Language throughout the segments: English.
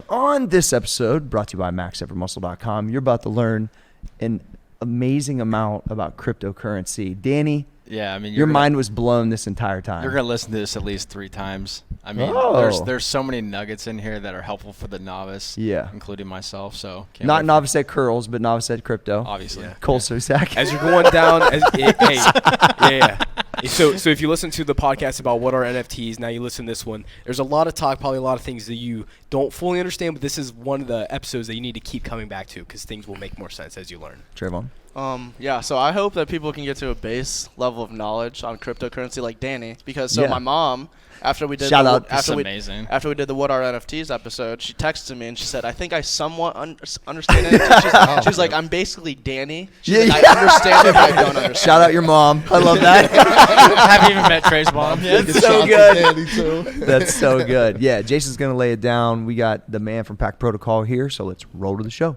On this episode, brought to you by MaxEverMuscle.com, you're about to learn an amazing amount about cryptocurrency. Danny, yeah, I mean, your mind was blown this entire time. You're going to listen to this at least 3 times. I mean, there's so many nuggets in here that are helpful for the novice, including myself. So not novice at curls, but novice at crypto. Obviously. Yeah. Cole Susak. As you're going down, So if you listen to the podcast about what are NFTs, now you listen to this one, there's a lot of talk, probably a lot of things that you don't fully understand, but this is one of the episodes that you need to keep coming back to because things will make more sense as you learn. Trayvon? So I hope that people can get to a base level of knowledge on cryptocurrency like Danny, because my mom, after we did after we did the What Are NFTs episode, she texted me and she said, I think I somewhat understand it. She's like, I'm basically Danny. She's like, I understand it, but I don't understand. Shout out your mom. I love that. I haven't even met Trey's mom yet. It's so good. That's so good. Yeah, Jason's going to lay it down. We got the man from PAC Protocol here, so let's roll to the show.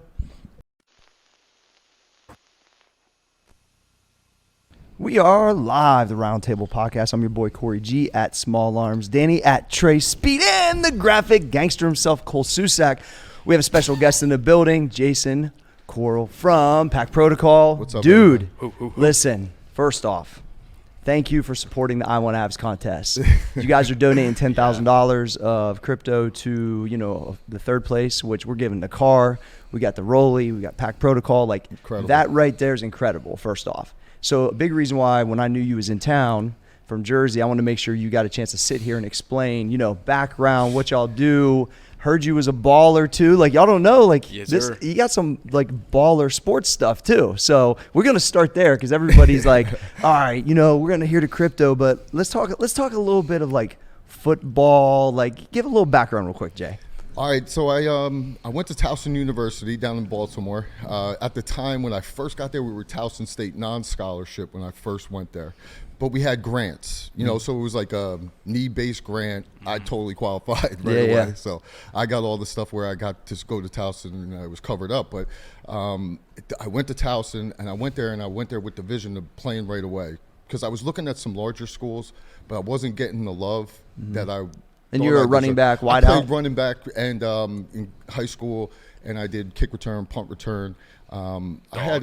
We are live, the Roundtable podcast. I'm your boy Corey G at Small Arms, Danny at Trey Speed, and the graphic gangster himself, Cole Susak. We have a special guest in the building, Jason Corle from PAC Protocol. What's up, dude? Listen, first off, thank you for supporting the I Want Abs contest. You guys are donating $10,000 of crypto to the third place, which we're giving the car. We got the Rolly, we got PAC Protocol. Like incredible. That right there is incredible. First off. So a big reason why when I knew you was in town from Jersey, I wanted to make sure you got a chance to sit here and explain, background, what y'all do. Heard you was a baller too. Like y'all don't know, like yes, this, sir. You got some like baller sports stuff too. So we're gonna start there because everybody's like, all right, we're gonna hear the crypto, but let's talk a little bit of like football. Like give a little background real quick, Jay. All right, so I went to Towson University down in Baltimore. At the time when I first got there, we were Towson State non-scholarship when I first went there. But we had grants, so it was like a need-based grant. I totally qualified right away. Yeah. So I got all the stuff where I got to go to Towson and I was covered up. But I went to Towson and I went there with the vision of playing right away. Because I was looking at some larger schools, but I wasn't getting the love that I And you were a running back, wide out? I out? played running back and in high school, and I did kick return, punt return. I had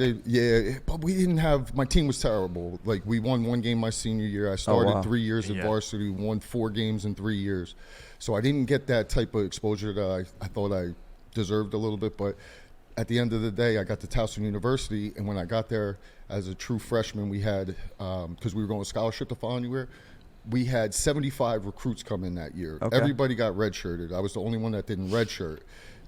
but we didn't have, my team was terrible. Like we won one game my senior year. I started 3 years at varsity, won 4 games in 3 years. So I didn't get that type of exposure that I thought I deserved a little bit. But at the end of the day, I got to Towson University, and when I got there as a true freshman, we had, because we were going to scholarship the following year, we had 75 recruits come in that year. Okay. Everybody got redshirted. I was the only one that didn't redshirt.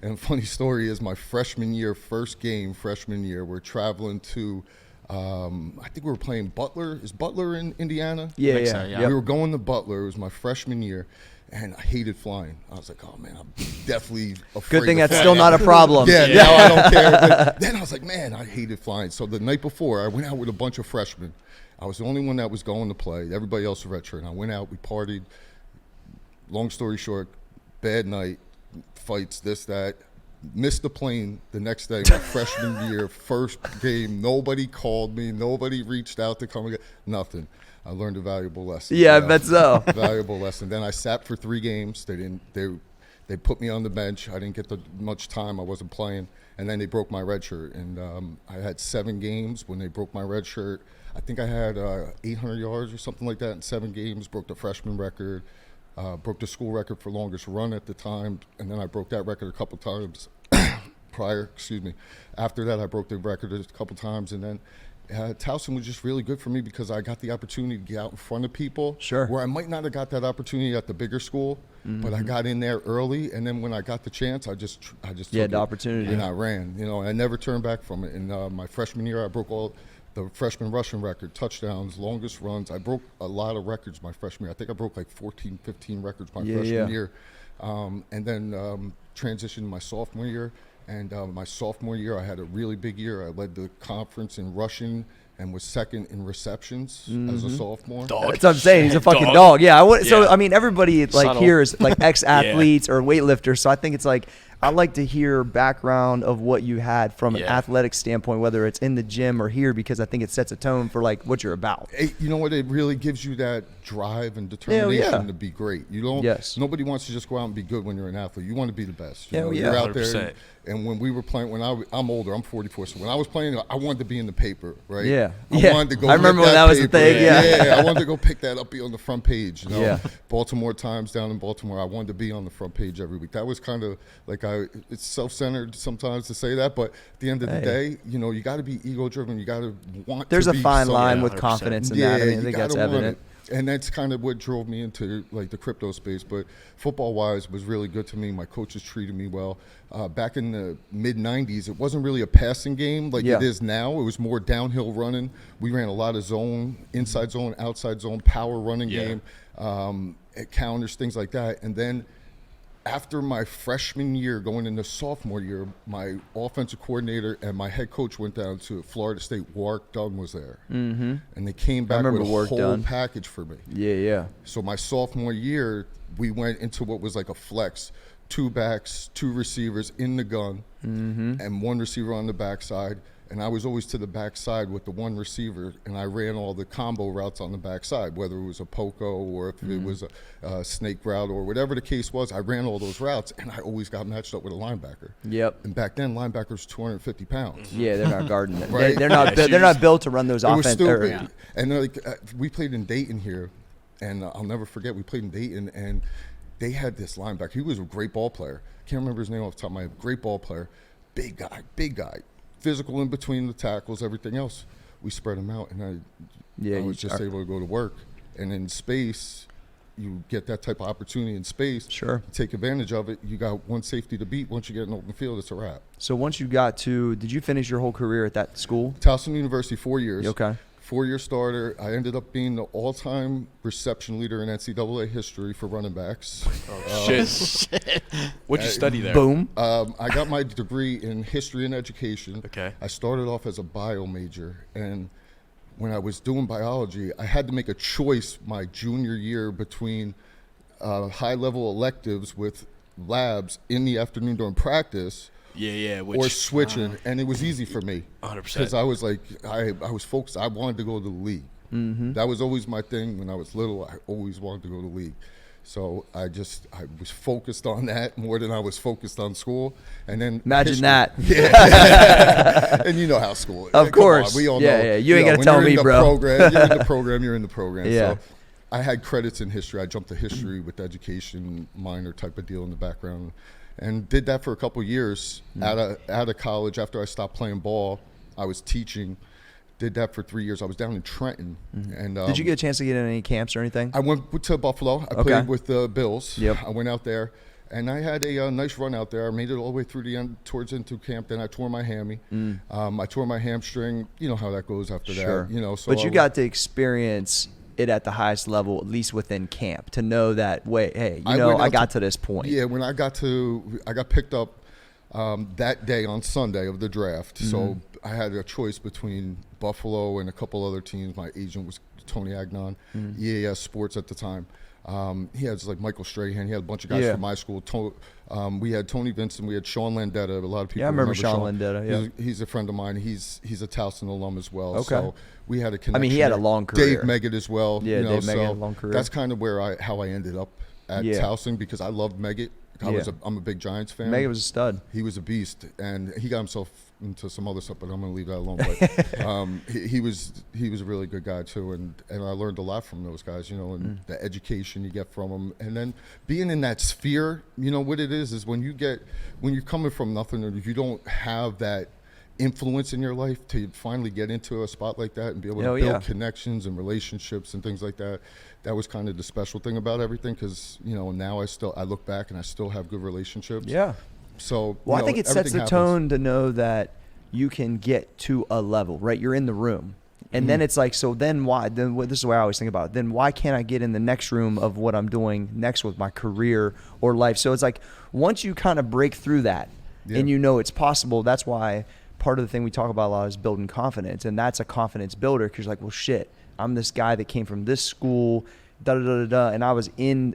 And funny story is my freshman year, we're traveling to, I think we were playing Butler. Is Butler in Indiana? Yeah. So, yeah. We were going to Butler. It was my freshman year. And I hated flying. I was like, oh, man, I'm definitely afraid Good thing of that's flying. still not a problem. Yeah, now I don't care. But then I was like, man, I hated flying. So the night before, I went out with a bunch of freshmen. I was the only one that was going to play. Everybody else was redshirt. And I went out, we partied. Long story short, bad night, fights, this, that. Missed the plane the next day, my freshman year, first game. Nobody called me. Nobody reached out to come again. Nothing. I learned a valuable lesson. Yeah, I bet so. Valuable lesson. Then I sat for 3 games. They put me on the bench. I didn't get much time. I wasn't playing. And then they broke my red shirt. And I had 7 games when they broke my red shirt. I think I had 800 yards or something like that in 7 games. Broke the freshman record. Broke the school record for longest run at the time. And then I broke that record a couple times After that, I broke the record a couple times. And then Towson was just really good for me because I got the opportunity to get out in front of people. Sure. Where I might not have got that opportunity at the bigger school, but I got in there early, and then when I got the chance, I just took the opportunity, and I ran. I never turned back from it. In my freshman year, I broke all the freshman rushing record, touchdowns, longest runs. I broke a lot of records my freshman year. I think I broke like 14, 15 records my freshman year, and then transitioned my sophomore year. And my sophomore year, I had a really big year. I led the conference in rushing and was second in receptions as a sophomore. Dog. That's what I'm saying. He's a fucking dog. Yeah. So, I mean, everybody like Subtle. here is like ex-athletes or weightlifters. So I think it's like, I like to hear background of what you had from an athletic standpoint, whether it's in the gym or here, because I think it sets a tone for like what you're about. You know what? It really gives you that drive and determination to be great. You don't. Yes. Nobody wants to just go out and be good when you're an athlete. You want to be the best. You know, yeah. You're out 100%. there. And when we were playing, I'm older. I'm 44. So when I was playing, I wanted to be in the paper, right? Yeah. I wanted to go. I remember when that was the thing. Yeah. I wanted to go pick that up, be on the front page. You know? Yeah. Baltimore Times down in Baltimore. I wanted to be on the front page every week. That was kind of like it's self-centered sometimes to say that, but at the end of the day, you know, you got to be ego-driven. You got to want. There's to a be fine something. line with confidence in that. I mean, I think that's evident. And that's kind of what drove me into like the crypto space. But football-wise was really good to me. My coaches treated me well. Back in the mid-'90s, it wasn't really a passing game like it is now. It was more downhill running. We ran a lot of zone, inside zone, outside zone, power running game, counters, things like that. And then after my freshman year, going into sophomore year, my offensive coordinator and my head coach went down to Florida State. Warwick Dunn was there. Mm-hmm. And they came back with a whole package for me. Yeah. So my sophomore year, we went into what was like a flex. 2 backs, 2 receivers in the gun, and 1 receiver on the backside. And I was always to the backside with the 1 receiver, and I ran all the combo routes on the backside, whether it was a poco or if it was a snake route or whatever the case was. I ran all those routes, and I always got matched up with a linebacker. Yep. And back then, linebackers 250 pounds. Yeah, they're not guarding it. Right? They're not built to run those offense. And like we played in Dayton here, and I'll never forget, we played in Dayton, and they had this linebacker. He was a great ball player. Can't remember his name off the top of my head. Great ball player. Big guy. Physical in between the tackles, everything else. We spread him out, and I was just able to go to work. And in space, you get that type of opportunity in space. Sure. You take advantage of it. You got 1 safety to beat. Once you get in open field, it's a wrap. So once you got to, did you finish your whole career at that school? Towson University, 4 years. Okay. 4-year starter. I ended up being the all-time reception leader in NCAA history for running backs. Shit. What'd you study there? Boom. I got my degree in history and education. Okay. I started off as a bio major, and when I was doing biology, I had to make a choice my junior year between high-level electives with labs in the afternoon during practice. Or switching, and it was easy for me. 100%. Because I was like, I was focused. I wanted to go to the league. Mm-hmm. That was always my thing. When I was little, I always wanted to go to the league. So I was focused on that more than I was focused on school. And then imagine that. Yeah. And you know how school is. Of course. We all know. Yeah. You ain't got to tell me, bro. You're in the program. You're in the program. Yeah. So I had credits in history. I jumped to history with education minor type of deal in the background. And did that for a couple years out of college. After I stopped playing ball, I was teaching. Did that for 3 years. I was down in Trenton. And did you get a chance to get in any camps or anything? I went to Buffalo. I played with the Bills. Yep. I went out there, and I had a nice run out there. I made it all the way through the end, towards into camp. Then I tore my hammy. I tore my hamstring. You know how that goes after that. You know. So but you got to experience it at the highest level, at least within camp, to know that, wait, hey, I got to this point. Yeah, when I got picked up that day on Sunday of the draft. So I had a choice between Buffalo and a couple other teams. My agent was Tony Agnon, EAS Sports at the time. He has like Michael Strahan. He had a bunch of guys from my school. We had Tony Vincent. We had Sean Landetta. A lot of people remember Sean Landetta. Yeah. He's a friend of mine. He's a Towson alum as well. Okay. So we had a connection. I mean, he had a long career. Dave Meggett as well. Yeah, Dave Meggett had a long career. That's kind of how I ended up at Towson, because I loved Meggett. I'm a big Giants fan. Meggett was a stud. He was a beast, and he got himself into some other stuff, but I'm going to leave that alone. But he was a really good guy too, and I learned a lot from those guys, and the education you get from them, and then being in that sphere. What it is when you're coming from nothing, or if you don't have that influence in your life to finally get into a spot like that and be able to build connections and relationships and things like that. That was kind of the special thing about everything, because now I look back and I still have good relationships. Yeah. So I think it sets the tone to know that you can get to a level, right? You're in the room. And then it's like, so then why? Then this is the way I always think about it. Then why can't I get in the next room of what I'm doing next with my career or life? So it's like, once you kind of break through that and it's possible, that's why part of the thing we talk about a lot is building confidence. And that's a confidence builder, because you're like, well, shit, I'm this guy that came from this school, da da da da. And I was in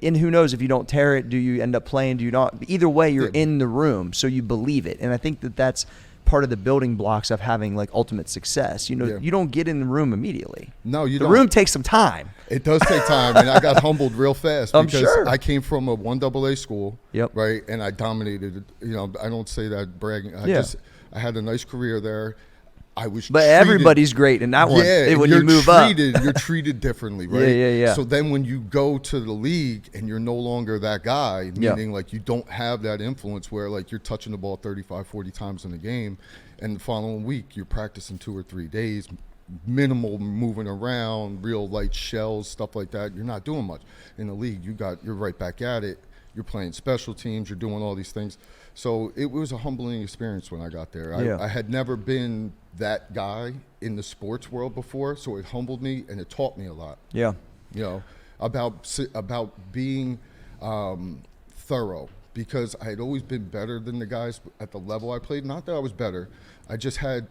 who knows if you don't tear it, do you end up playing? Do you not? Either way, you're in the room, so you believe it. And I think that's part of the building blocks of having like ultimate success. You don't get in the room immediately. No, you don't. The room takes some time. It does take time, and I got humbled real fast I'm because sure. I came from a 1AA school, yep. right, and I dominated. I don't say that bragging. I had a nice career there. But everybody's great in that one. Yeah, when you move up, you're treated differently, right? Yeah. So then when you go to the league and you're no longer that guy, meaning like you don't have that influence where like you're touching the ball 35, 40 times in a game, and the following week you're practicing 2 or 3 days, minimal moving around, real light shells, stuff like that. You're not doing much. In the league, you're right back at it. You're playing special teams. You're doing all these things. So it was a humbling experience when I got there. I had never been that guy in the sports world before, so it humbled me and it taught me a lot. Yeah, about being thorough, because I had always been better than the guys at the level I played. Not that I was better, I just had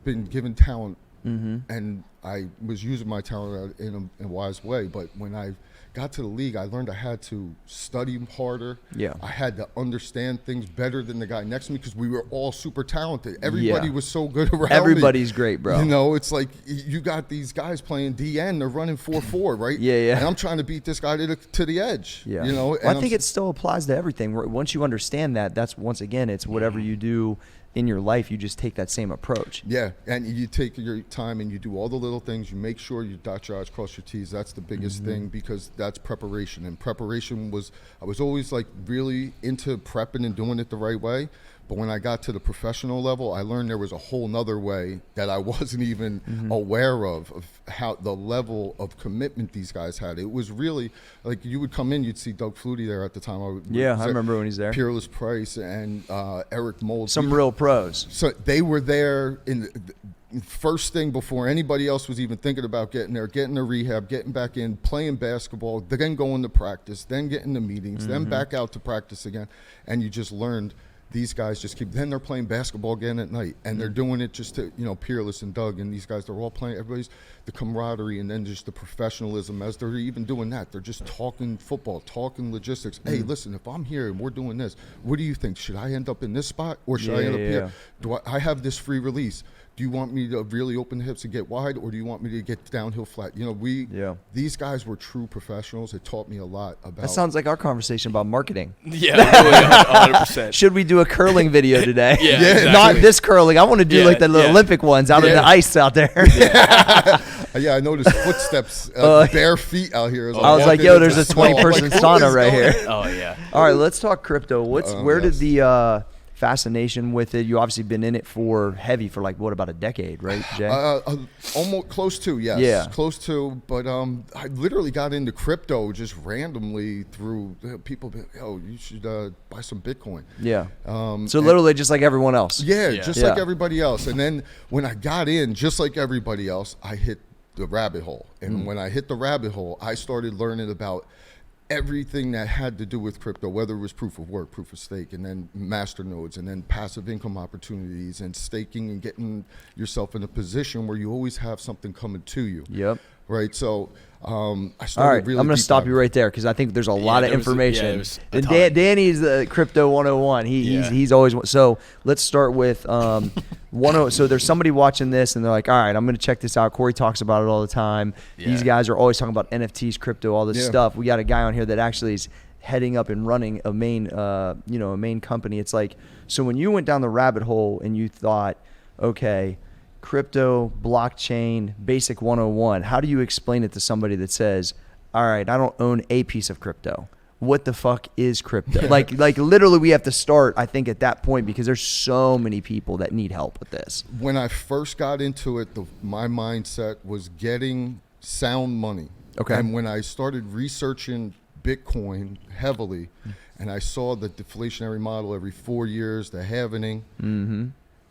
been given talent, and I was using my talent in a wise way. But when I got to the league, I learned I had to study harder. Yeah. I had to understand things better than the guy next to me because we were all super talented. Everybody was so good around Everybody's me. Great, bro. It's like you got these guys playing DN, they're running 4-4, right? Yeah. And I'm trying to beat this guy to the edge. Yeah. Well, I think it still applies to everything. Once you understand that's once again, it's whatever you do in your life, you just take that same approach. Yeah, and you take your time and you do all the little things. You make sure you dot your I's, cross your T's. That's the biggest thing, because that's preparation. And preparation I was always like really into prepping and doing it the right way. But when I got to the professional level, I learned there was a whole nother way that I wasn't even aware of how the level of commitment these guys had. It was really like you would come in, you'd see Doug Flutie there at the time. I remember when he's there. Peerless Price and Eric Mold. Some real pros. So they were there in the first thing before anybody else was even thinking about getting there, getting to rehab, getting back in, playing basketball, then going to practice, then getting to meetings, then back out to practice again. And you just learned these guys just then they're playing basketball again at night, and they're doing it just to, Peerless and Doug and these guys, they're all playing, everybody's the camaraderie, and then just the professionalism as they're even doing that. They're just talking football, talking logistics. Hey, listen, if I'm here and we're doing this, what do you think? Should I end up in this spot or should I end up here? Do I have this free release? Do you want me to really open the hips and get wide, or do you want me to get downhill flat? These guys were true professionals. It taught me a lot about. That sounds like our conversation about marketing. Yeah, 100%. Should we do a curling video today? Yeah, exactly. Not this curling. I want to do like the Olympic ones out in the ice out there. I noticed footsteps, bare feet out here. I was like, yo, there's a 20-person sauna right here. Oh, yeah. All right, let's talk crypto. Where did the fascination with it? You obviously been in it for like about a decade, right, Jay? Almost close to, yes. Yeah, close to. But I literally got into crypto just randomly through people. Oh, you should buy some Bitcoin. Yeah. So literally just like everyone else. Yeah, just like everybody else. And then when I got in, just like everybody else, I hit the rabbit hole. And when I hit the rabbit hole, I started learning about everything that had to do with crypto, whether it was proof of work, proof of stake, and then master nodes, and then passive income opportunities, and staking, and getting yourself in a position where you always have something coming to you. Yep. Right. So I started. All right, really I'm going to stop you right there because I think there's a lot of information. And Danny's the crypto 101. He's always so. Let's start with So there's somebody watching this and they're like, all right, I'm going to check this out. Corey talks about it all the time. Yeah. These guys are always talking about NFTs, crypto, all this stuff. We got a guy on here that actually is heading up and running a main company. It's like, so when you went down the rabbit hole and you thought, okay, crypto, blockchain, basic 101, how do you explain it to somebody that says, all right, I don't own a piece of crypto? What the fuck is crypto? like literally we have to start, I think, at that point because there's so many people that need help with this. When I first got into it, my mindset was getting sound money. Okay. And when I started researching Bitcoin heavily, and I saw the deflationary model every 4 years, the halvening,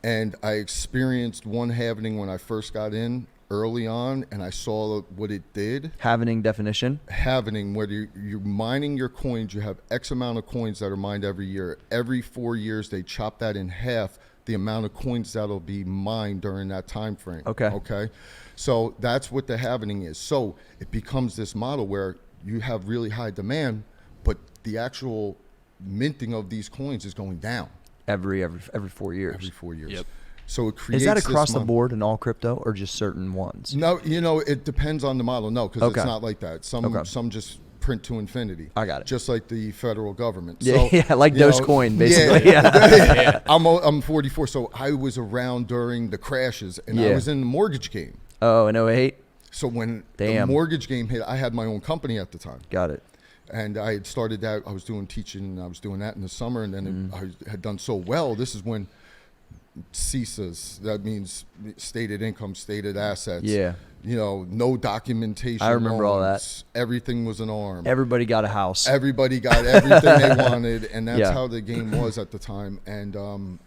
and I experienced one halvening when I first got in early on, and I saw what it did. Halvening definition? Halvening, whether you're mining your coins, you have X amount of coins that are mined every year. Every 4 years, they chop that in half the amount of coins that'll be mined during that time frame. Okay. So that's what the halvening is. So it becomes this model where you have really high demand, but the actual minting of these coins is going down every 4 years. Every 4 years. Yep. So it creates. Is that across the board in all crypto, or just certain ones? No, it depends on the model. No, because it's not like that. Some just print to infinity. I got it. Just like the federal government. Yeah, so, like Dogecoin, basically. Yeah. I'm 44, so I was around during the crashes, and I was in the mortgage game. Oh, in 08? So when the mortgage game hit, I had my own company at the time. Got it. And I had started that. I was doing teaching. I was doing that in the summer, and then I had done so well. This is when CISAs, that means stated income, stated assets. Yeah. No documentation. I remember all that. Everything was an arm. Everybody got a house. Everybody got everything they wanted, and that's how the game was at the time. And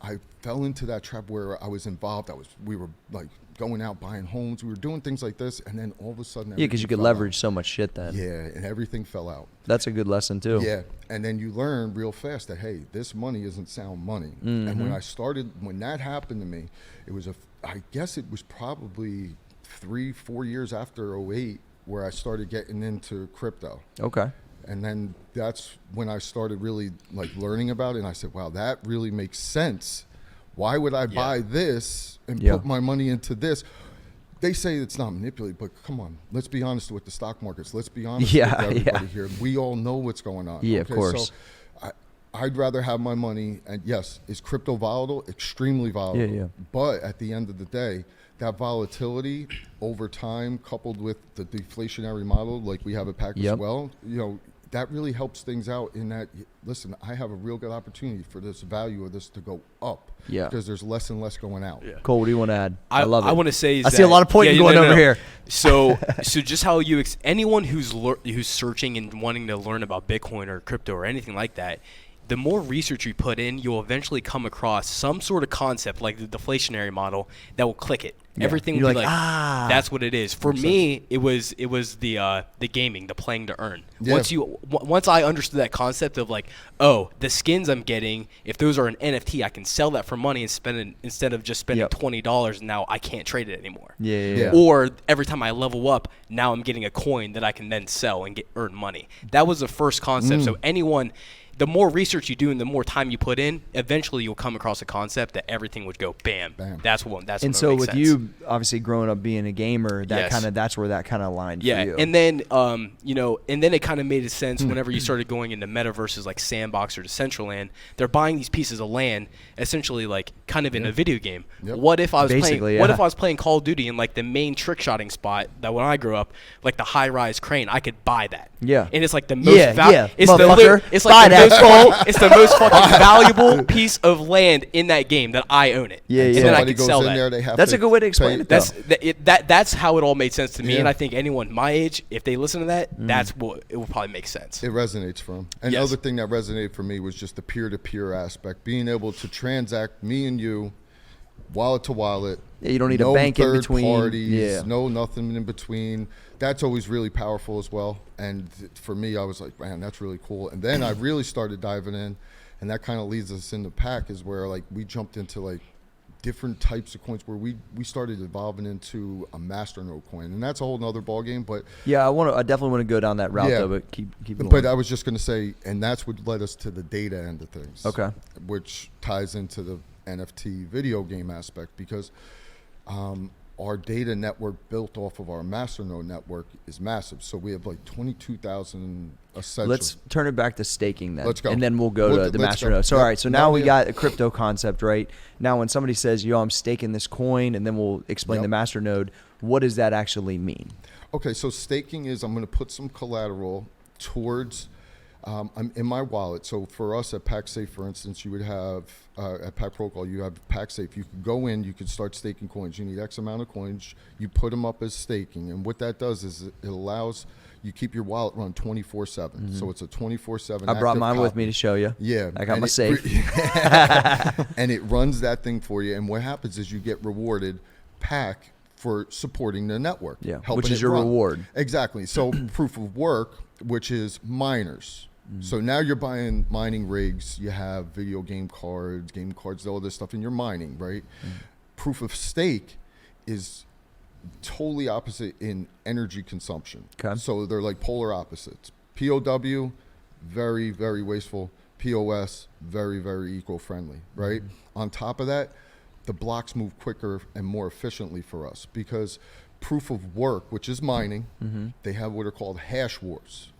I fell into that trap where I was involved. We were like going out buying homes. We were doing things like this, and then all of a sudden, because you could leverage so much shit then. Yeah, and everything fell out. That's a good lesson too. Yeah, and then you learn real fast that hey, this money isn't sound money. And when that happened to me, I guess it was probably 3-4 years after 08 where I started getting into crypto. Okay. And then that's when I started really like learning about it, and I said, wow, that really makes sense. Why would I buy this and put my money into this? They say it's not manipulated, but come on, let's be honest with the stock markets. Let's be honest with everybody here. We all know what's going on. Yeah, of course. So I'd rather have my money, and yes, is crypto volatile? Extremely volatile. Yeah. But at the end of the day, that volatility over time, coupled with the deflationary model, like we have at PAC as well, that really helps things out in that, listen, I have a real good opportunity for this value of this to go up. Yeah. Because there's less and less going out. Yeah. Cole, what do you want to add? I love it. I want to say I see a lot of pointing going over here. So just how anyone who's searching and wanting to learn about Bitcoin or crypto or anything like that, the more research you put in, you'll eventually come across some sort of concept like the deflationary model that will click it. Yeah. Everything will be like, that's what it is. For me, it was the gaming, the playing to earn. Yeah. Once I understood that concept of like, oh, the skins I'm getting, if those are an NFT, I can sell that for money and spend it instead of just spending $20. Now I can't trade it anymore. Yeah. Or every time I level up, now I'm getting a coin that I can then sell and earn money. That was the first concept. So the more research you do and the more time you put in, eventually you'll come across a concept that everything would go bam. That's what makes sense. And so with you obviously growing up being a gamer, that's where that kind of aligned for you. And then and then it kind of made sense whenever you started going into metaverses like Sandbox or Decentraland. They're buying these pieces of land essentially like kind of in a video game. Yep. What if I was playing Call of Duty and like the main trick shotting spot that when I grew up, like the high rise crane, I could buy that. Yeah. And it's like the most it's the most fucking valuable piece of land in that game that I own it. Yeah. And then I can sell that. That's a good way to explain it, though. That's how it all made sense to me, and I think anyone my age, if they listen to that, that's what it will probably make sense. It resonates for them. And the other thing that resonated for me was just the peer-to-peer aspect, being able to transact me and you, wallet to wallet. Yeah, you don't need a bank in between. Parties, no nothing in between. That's always really powerful as well. And for me, I was like, man, that's really cool. And then I really started diving in, and that kind of leads us into PAC, is where like we jumped into like different types of coins, where we started evolving into a masternode coin, and that's a whole nother ball game. But yeah, I definitely want to go down that route though. But keep going. But I was just going to say, and that's what led us to the data end of things. Okay. Which ties into the NFT video game aspect, because our data network built off of our masternode network is massive. So we have like 22,000 essentials. Let's turn it back to staking then. Let's go. And then we'll go to the masternode. So all right, so now we got a crypto concept, right? Now when somebody says, I'm staking this coin, and then we'll explain the masternode, what does that actually mean? Okay, so staking is I'm going to put some collateral towards I'm in my wallet. So for us at PAC-Safe, for instance, you would have, at PAC Protocol, you have PAC-Safe. You could go in, you could start staking coins. You need X amount of coins. You put them up as staking. And what that does is it allows you keep your wallet run 24/7. So it's a 24/7 I brought mine with me to show you. Yeah. I got my safe. And it runs that thing for you. And what happens is you get rewarded PAC for supporting the network. Yeah, which is your reward. Exactly. So proof of work, which is miners. So now you're buying mining rigs, you have video game cards, all this stuff, and you're mining, right? Proof of stake is totally opposite in energy consumption. Okay. So they're like polar opposites. POW, very, very wasteful. POS, very, very eco-friendly, right? On top of that, the blocks move quicker and more efficiently for us because proof of work, which is mining, they have what are called hash wars.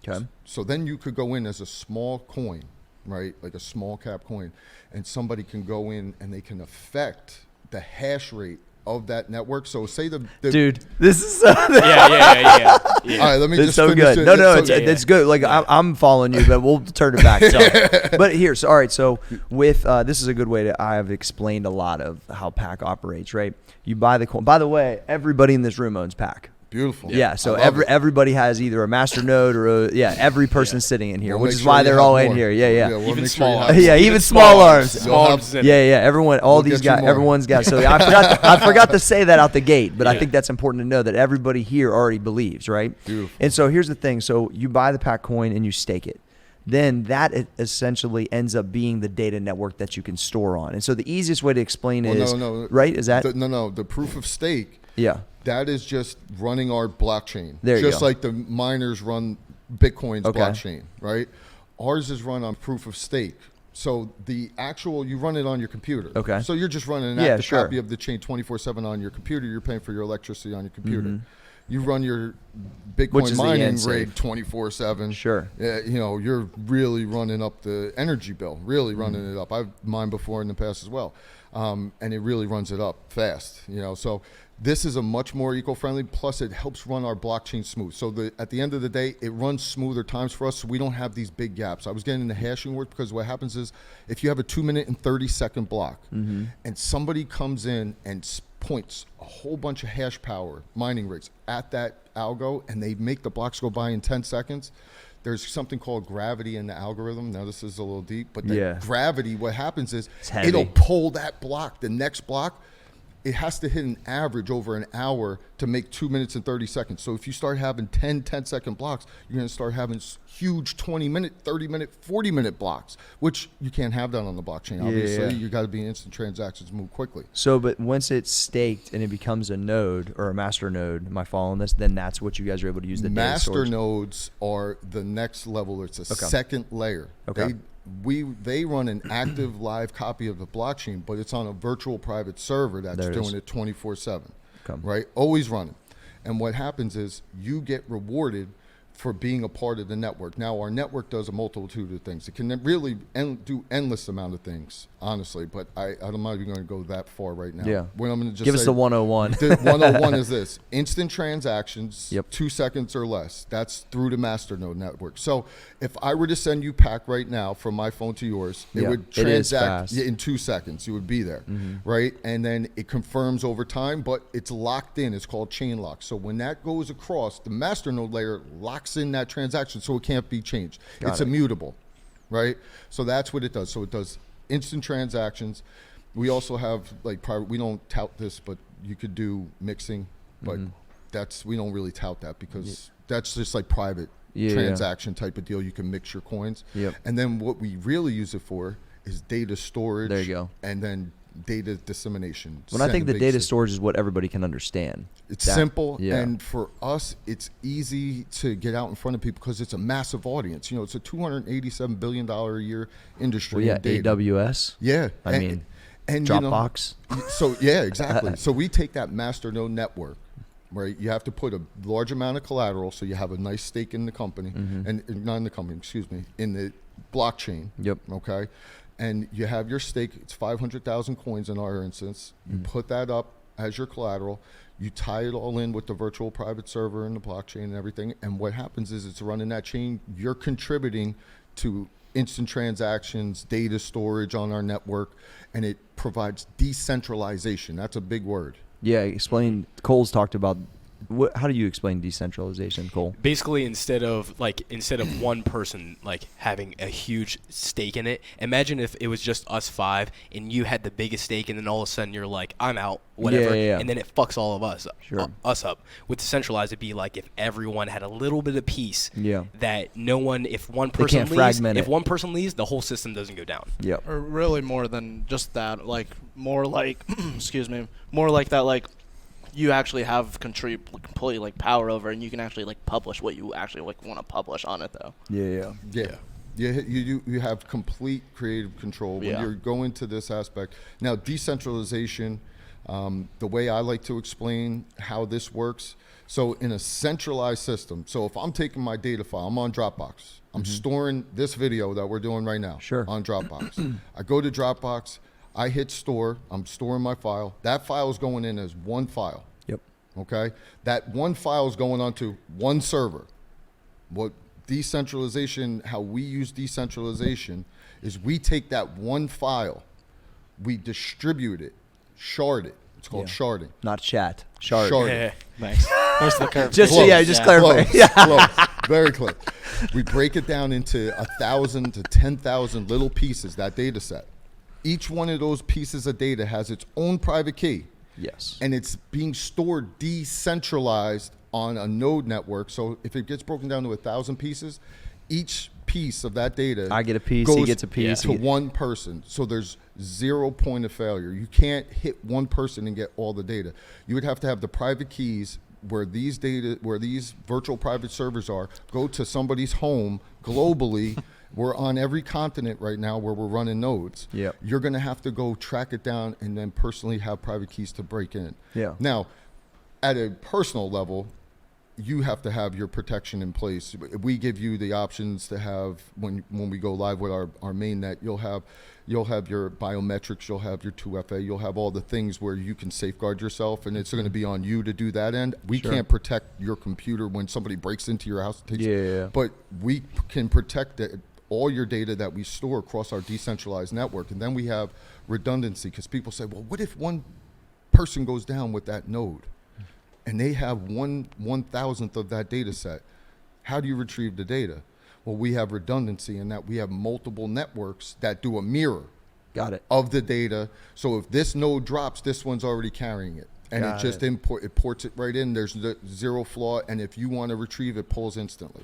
Okay. So then you could go in as a small coin, right? Like a small cap coin, and somebody can go in and they can affect the hash rate of that network. So say the dude, this is yeah. All right, let me it's just so finish good. it. No, it's good. Like I'm following you, but we'll turn it back. So. But here, so all right. So with this is a good way to. I have explained a lot of how PAC operates. Right, you buy the coin. By the way, everybody in this room owns PAC. Beautiful. Yeah, so everybody has either a master node or every person sitting in here, We'll which is sure why you they're have all more. in here. Yeah. We'll Even make sure you small have arms. more. Even small arms. Small arms. Yeah. Everyone, all We'll these get you guys, more. everyone's got. So I forgot to say that out the gate, but I think that's important to know that everybody here already believes, right? Beautiful. And so here's the thing: so you buy the PAC coin and you stake it. Then that essentially ends up being the data network that you can store on. And so the easiest way to explain is right. Is that the proof of stake? Yeah. That is just running our blockchain. There you just go. like the miners run Bitcoin's blockchain, right? Ours is run on proof of stake. So the actual, you run it on your computer. Okay. So you're just running an active copy of the chain 24/7 on your computer. You're paying for your electricity on your computer. You run your Bitcoin mining rig 24/7. Sure. You're really running up the energy bill, really running it up. I've mined before in the past as well. And it really runs it up fast, so this is a much more eco-friendly, plus it helps run our blockchain smooth. So at the end of the day, it runs smoother times for us, so we don't have these big gaps. I was getting into hashing wars because what happens is if you have a 2-minute and 30-second block and somebody comes in and points a whole bunch of hash power mining rigs at that algo and they make the blocks go by in 10 seconds, there's something called gravity in the algorithm. Now this is a little deep, but gravity, what happens is it'll pull that block, the next block. It has to hit an average over an hour to make 2 minutes and 30 seconds. So if you start having 10-second blocks, you're going to start having huge 20-minute, 30-minute, 40-minute blocks, which you can't have that on the blockchain. Obviously, you got to be instant transactions, move quickly. So, but once it's staked and it becomes a node or a master node, am I following this? Then that's what you guys are able to use the master data storage. nodes are the next level. It's a second layer. Okay. They run an active live copy of the blockchain, but it's on a virtual private server that's doing it 24/7, right? Always running. And what happens is you get rewarded for being a part of the network. Now, our network does a multitude of things. It can really do endless amount of things, honestly, but I'm not even going to go that far right now. Yeah. What I'm going to just give us the 101. The 101 is this: instant transactions, Yep. 2 seconds or less. That's through the masternode network. So if I were to send you PAC right now from my phone to yours, it would transact in 2 seconds. You would be there, right? And then it confirms over time, but it's locked in. It's called chain lock. So when that goes across, the masternode layer locks in that transaction, so it can't be changed. It's immutable, right? So that's what it does. So it does instant transactions. We also have private. We don't tout this, but you could do mixing, but we don't really tout that because that's just like private transaction type of deal. You can mix your coins, and then what we really use it for is data storage. There you go. And then data dissemination. When I think the data storage is what everybody can understand. It's simple, and for us, it's easy to get out in front of people because it's a massive audience. It's a $287 billion a year industry. Well, AWS. Yeah, and Dropbox. Exactly. So we take that master node network, right? You have to put a large amount of collateral, so you have a nice stake in the company, and not in the company, excuse me, in the blockchain. Yep. Okay. And you have your stake. It's 500,000 coins in our instance. You put that up as your collateral. You tie it all in with the virtual private server and the blockchain and everything. And what happens is it's running that chain. You're contributing to instant transactions, data storage on our network, and it provides decentralization. That's a big word. Yeah, explain. Cole's talked about How do you explain decentralization, Cole? Basically, instead of one person like having a huge stake in it, imagine if it was just us 5 and you had the biggest stake, and then all of a sudden you're like, I'm out, whatever, and then it fucks all of us up. With decentralized, it'd be like if everyone had a little bit of piece. That no one, if one person leaves, the whole system doesn't go down. Or really more than just that, like more like more like that, like you actually have complete like power over, and you can actually like publish what you actually like want to publish on it though. You have complete creative control when you're going to this aspect. Now, decentralization, the way I like to explain how this works, so in a centralized system, so if I'm taking my data file, I'm on Dropbox, I'm storing this video that we're doing right now on Dropbox. I go to Dropbox, I hit store, I'm storing my file. That file is going in as one file. Okay? That one file is going onto one server. What decentralization, how we use decentralization is we take that one file, we distribute it, shard it. It's called sharding. Not chat. Shard. Sharding. Nice. Where's the curve? Just clarify. Close. Very close. We break it down into 1,000 to 10,000 little pieces, that data set. Each one of those pieces of data has its own private key. And it's being stored decentralized on a node network. So if it gets broken down to 1,000 pieces, each piece of that data, I get a piece, he gets a piece, to one person. So there's 0 point of failure. You can't hit one person and get all the data. You would have to have the private keys where these virtual private servers are, go to somebody's home globally. We're on every continent right now where we're running nodes. You're going to have to go track it down and then personally have private keys to break in. Now, at a personal level, you have to have your protection in place. We give you the options to have, when we go live with our main net, you'll have your biometrics, you'll have your 2FA, you'll have all the things where you can safeguard yourself, and it's going to be on you to do that end. We can't protect your computer when somebody breaks into your house. But we can protect all your data that we store across our decentralized network. And then we have redundancy, because people say, well, what if one person goes down with that node and they have 1/1000th of that data set? How do you retrieve the data? Well, we have redundancy in that we have multiple networks that do a mirror of the data. So if this node drops, this one's already carrying it. And it ports it right in. There's zero flaw. And if you want to retrieve it, pulls instantly.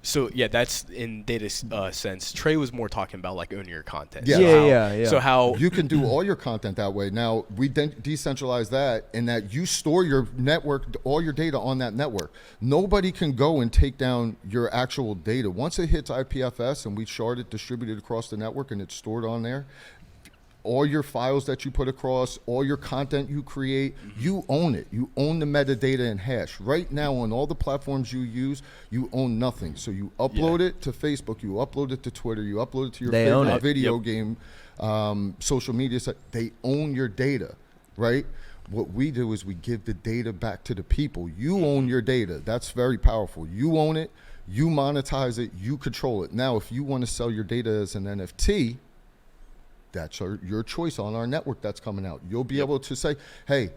So that's in data sense. Trey was more talking about like owning your content. So how you can do all your content that way. Now we decentralize that in that you store your network, all your data on that network. Nobody can go and take down your actual data. Once it hits IPFS and we shard it, distribute it across the network, and it's stored on there, all your files that you put across, all your content you create, you own it. You own the metadata and hash. Right now on all the platforms you use, you own nothing. So you upload it to Facebook, you upload it to Twitter, you upload it to your favorite video game, social media site. They own your data, right? What we do is we give the data back to the people. You own your data. That's very powerful. You own it, you monetize it, you control it. Now, if you want to sell your data as an NFT, that's your choice on our network that's coming out. You'll be able to say, hey,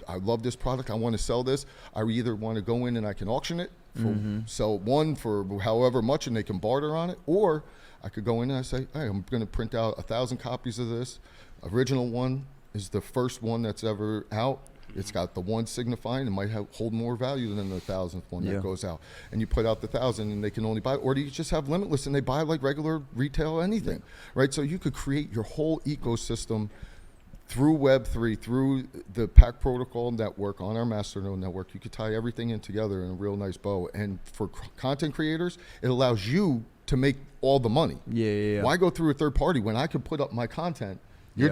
I love this product, I want to sell this. I either want to go in and I can auction it, sell one for however much and they can barter on it, or I could go in and I say, hey, I'm going to print out 1,000 copies of this. Original one is the first one that's ever out. It's got the one signifying, it might hold more value than the 1,000th one that goes out. And you put out the 1,000 and they can only buy, or do you just have limitless and they buy like regular retail anything, right? So you could create your whole ecosystem through Web3, through the PAC protocol network on our Masternode network. You could tie everything in together in a real nice bow. And for content creators, it allows you to make all the money. Why go through a third party when I can put up my content? You're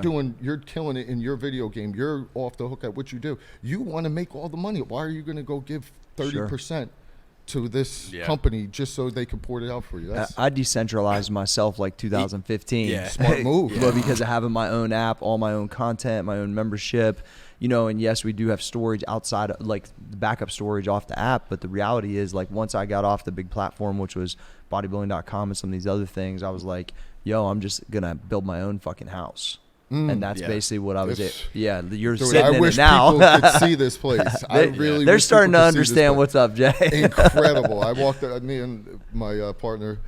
killing it in your video game. You're off the hook at what you do. You want to make all the money. Why are you going to go give 30% to this company just so they can port it out for you? I decentralized myself like 2015. Smart move. But because of having my own app, all my own content, my own membership, and yes, we do have storage outside of like backup storage off the app. But the reality is, like, once I got off the big platform, which was bodybuilding.com and some of these other things, I was like, yo, I'm just going to build my own fucking house. And that's basically what I was. You're Dude, sitting in it I now. wish people could see this place. They're starting to understand what's up, Jay. Incredible. I walked out, me and my partner,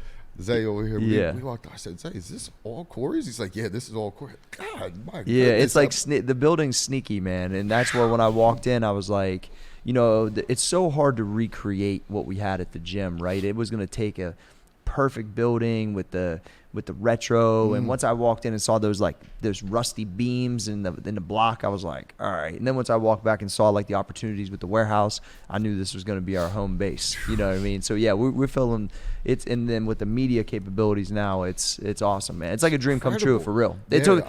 Zay over here. We walked out. I said, Zay, is this all Corey's? He's like, yeah, this is all Corey. God, my goodness. Yeah, it's like the building's sneaky, man. And that's where when I walked in, I was like, it's so hard to recreate what we had at the gym, right? It was going to take a perfect building with the retro, and once I walked in and saw those rusty beams in the block, I was like, all right. And then once I walked back and saw like the opportunities with the warehouse, I knew this was going to be our home base. You know what I mean? So yeah, we're feeling it's, and then with the media capabilities now, it's awesome, man. It's like a dream come true for real. It took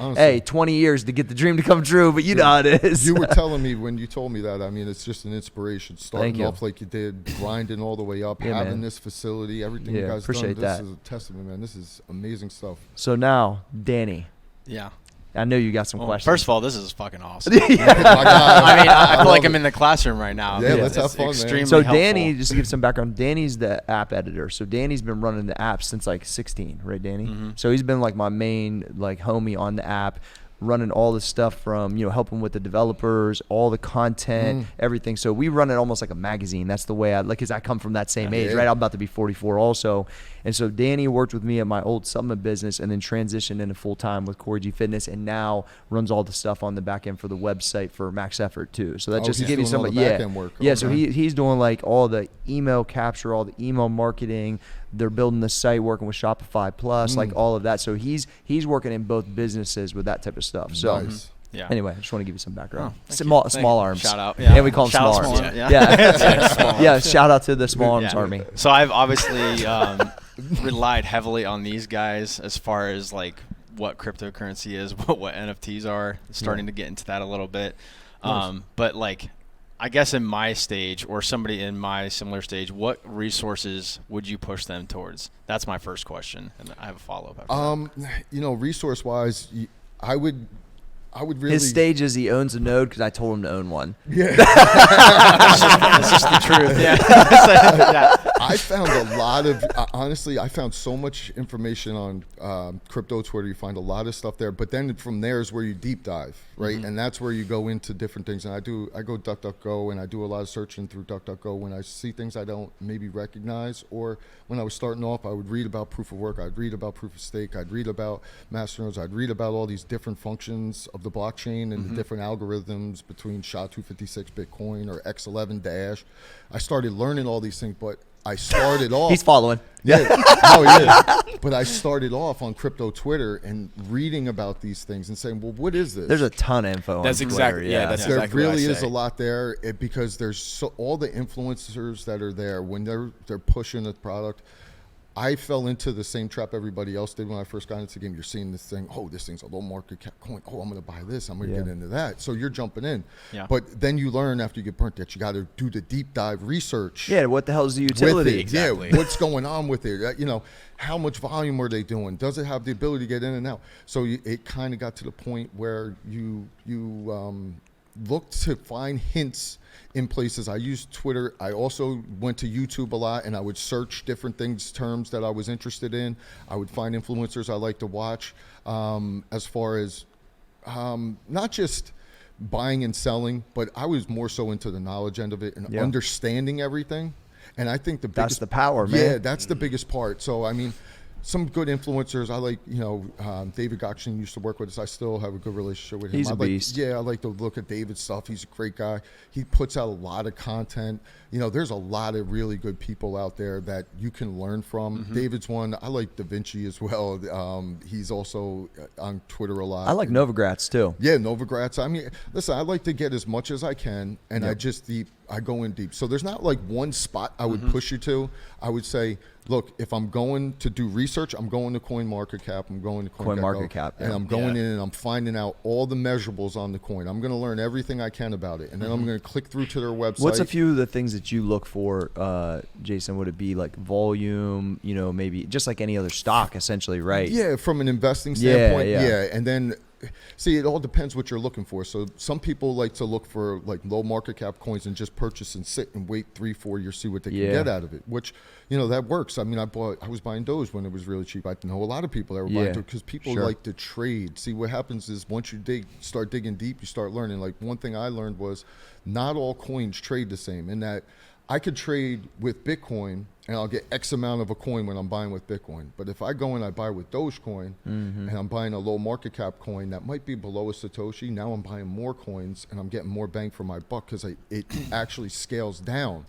20 years to get the dream to come true, but you know how it is. You were telling me when you told me that. I mean, it's just an inspiration. Starting off like you did, grinding all the way up, having this facility, everything you guys appreciate done. That. This is a testament, man. This is amazing stuff. So now, Danny. Yeah. I know you got some questions. First of all, this is fucking awesome. I mean, I feel like I'm in the classroom right now. Yeah, let's have fun, man. So Danny, just to give some background, Danny's the app editor. So Danny's been running the app since like 16, right, Danny? Mm-hmm. So he's been like my main like homie on the app, running all the stuff from, helping with the developers, all the content, everything. So we run it almost like a magazine. That's the way because I come from that same age, right? I'm about to be 44 also. And so Danny worked with me at my old supplement business and then transitioned into full-time with Corey G Fitness, and now runs all the stuff on the back end for the website for Max Effort too. So that just to give you some work. So he's doing like all the email capture, all the email marketing. They're building the site, working with Shopify Plus, like all of that. So he's working in both businesses with that type of stuff. So nice. Yeah. Anyway, I just want to give you some background. Small arms. Shout out. Yeah. And we call them small arms. Yeah. Shout out to the small arms army. So I've obviously relied heavily on these guys as far as like what cryptocurrency is, what NFTs are, starting to get into that a little bit. But like, I guess in my stage or somebody in my similar stage, what resources would you push them towards? That's my first question, and I have a follow-up after that. Resource-wise, I would really. His stage is he owns a node because I told him to own one. Yeah. That's just the truth. Yeah. I found a lot of, honestly, I found so much information on crypto Twitter. You find a lot of stuff there, but then from there is where you deep dive, right? And that's where you go into different things. And I go DuckDuckGo, and I do a lot of searching through DuckDuckGo when I see things I don't maybe recognize, or when I was starting off, I would read about proof of work, I'd read about proof of stake, I'd read about masternodes, I'd read about all these different functions of the blockchain and the different algorithms between SHA-256 Bitcoin or X11 Dash. I started learning all these things, but I started off. He's following. Yeah. Oh, yeah. But I started off on crypto Twitter and reading about these things and saying, well, what is this? There's a ton of info on Twitter. There really is a lot there because there's all the influencers that are there when they're pushing the product. I fell into the same trap everybody else did when I first got into the game. You're seeing this thing, this thing's a low market cap coin. Oh, I'm going to buy this. I'm going to get into that. So you're jumping in. Yeah. But then you learn after you get burnt that you got to do the deep dive research. Yeah, what the hell is the utility? Exactly. Yeah, what's going on with it? How much volume are they doing? Does it have the ability to get in and out? So it kind of got to the point where you look to find hints in places. I used Twitter. I also went to YouTube a lot, and I would search different things, terms that I was interested in. I would find influencers I like to watch, as far as not just buying and selling, but I was more so into the knowledge end of it and understanding everything. And I think that's the power, man. Yeah, that's the biggest part. So I mean, some good influencers. I like, David Gokshin used to work with us. I still have a good relationship with him. He's a beast. I like to look at David's stuff. He's a great guy. He puts out a lot of content. There's a lot of really good people out there that you can learn from. David's one. I like Da Vinci as well. He's also on Twitter a lot. I like Novogratz too. Yeah, Novogratz. I mean, listen, I like to get as much as I can, and I go in deep. So there's not like one spot I would push you to. I would say, look, if I'm going to do research, I'm going to CoinMarketCap, I'm going to CoinMarketCap, and I'm going in and I'm finding out all the measurables on the coin. I'm going to learn everything I can about it, and then I'm going to click through to their website. What's a few of the things that you look for, Jason? Would it be like volume, maybe just like any other stock, essentially, right? Yeah, from an investing standpoint, yeah. And then see, it all depends what you're looking for. So some people like to look for like low market cap coins and just purchase and sit and wait 3-4 years, see what they can get out of it, which, you know, that works. I mean, I was buying Doge when it was really cheap. I know a lot of people that were buying Doge because people like to trade. See, what happens is once you start digging deep, you start learning. Like one thing I learned was not all coins trade the same, in that I could trade with Bitcoin and I'll get X amount of a coin when I'm buying with Bitcoin. But if I go and I buy with Dogecoin and I'm buying a low market cap coin that might be below a Satoshi, now I'm buying more coins and I'm getting more bang for my buck because it actually scales down.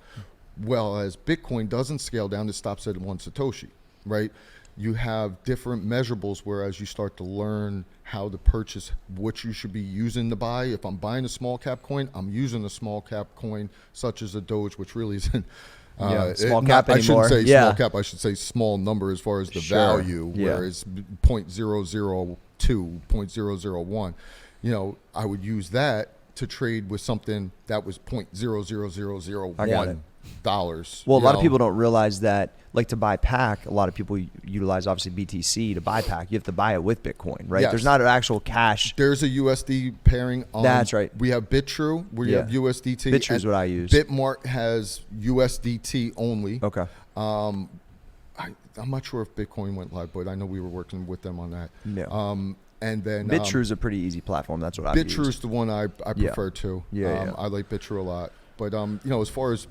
Well, as Bitcoin doesn't scale down, it stops at 1 Satoshi, right? You have different measurables, whereas you start to learn how to purchase what you should be using to buy. If I'm buying a small cap coin, I'm using a small cap coin such as a Doge, which really isn't small cap anymore. I shouldn't say small cap, I should say small number as far as the value, whereas 0.002, 0.001, you know, I would use that to trade with something that was $0.00001. Dollars. Well, a lot of people don't realize that, like to buy PAC, a lot of people utilize obviously BTC to buy PAC. You have to buy it with Bitcoin, right? Yes. There's not an actual cash. There's a USD pairing on. That's right. We have BitTrue, where you have USDT. BitTrue is what I use. Bitmart has USDT only. Okay. I'm not sure if Bitcoin went live, but I know we were working with them on that. Yeah. And then BitTrue is a pretty easy platform. That's what I use. BitTrue is the one I prefer too. I like BitTrue a lot. But, you know, as far as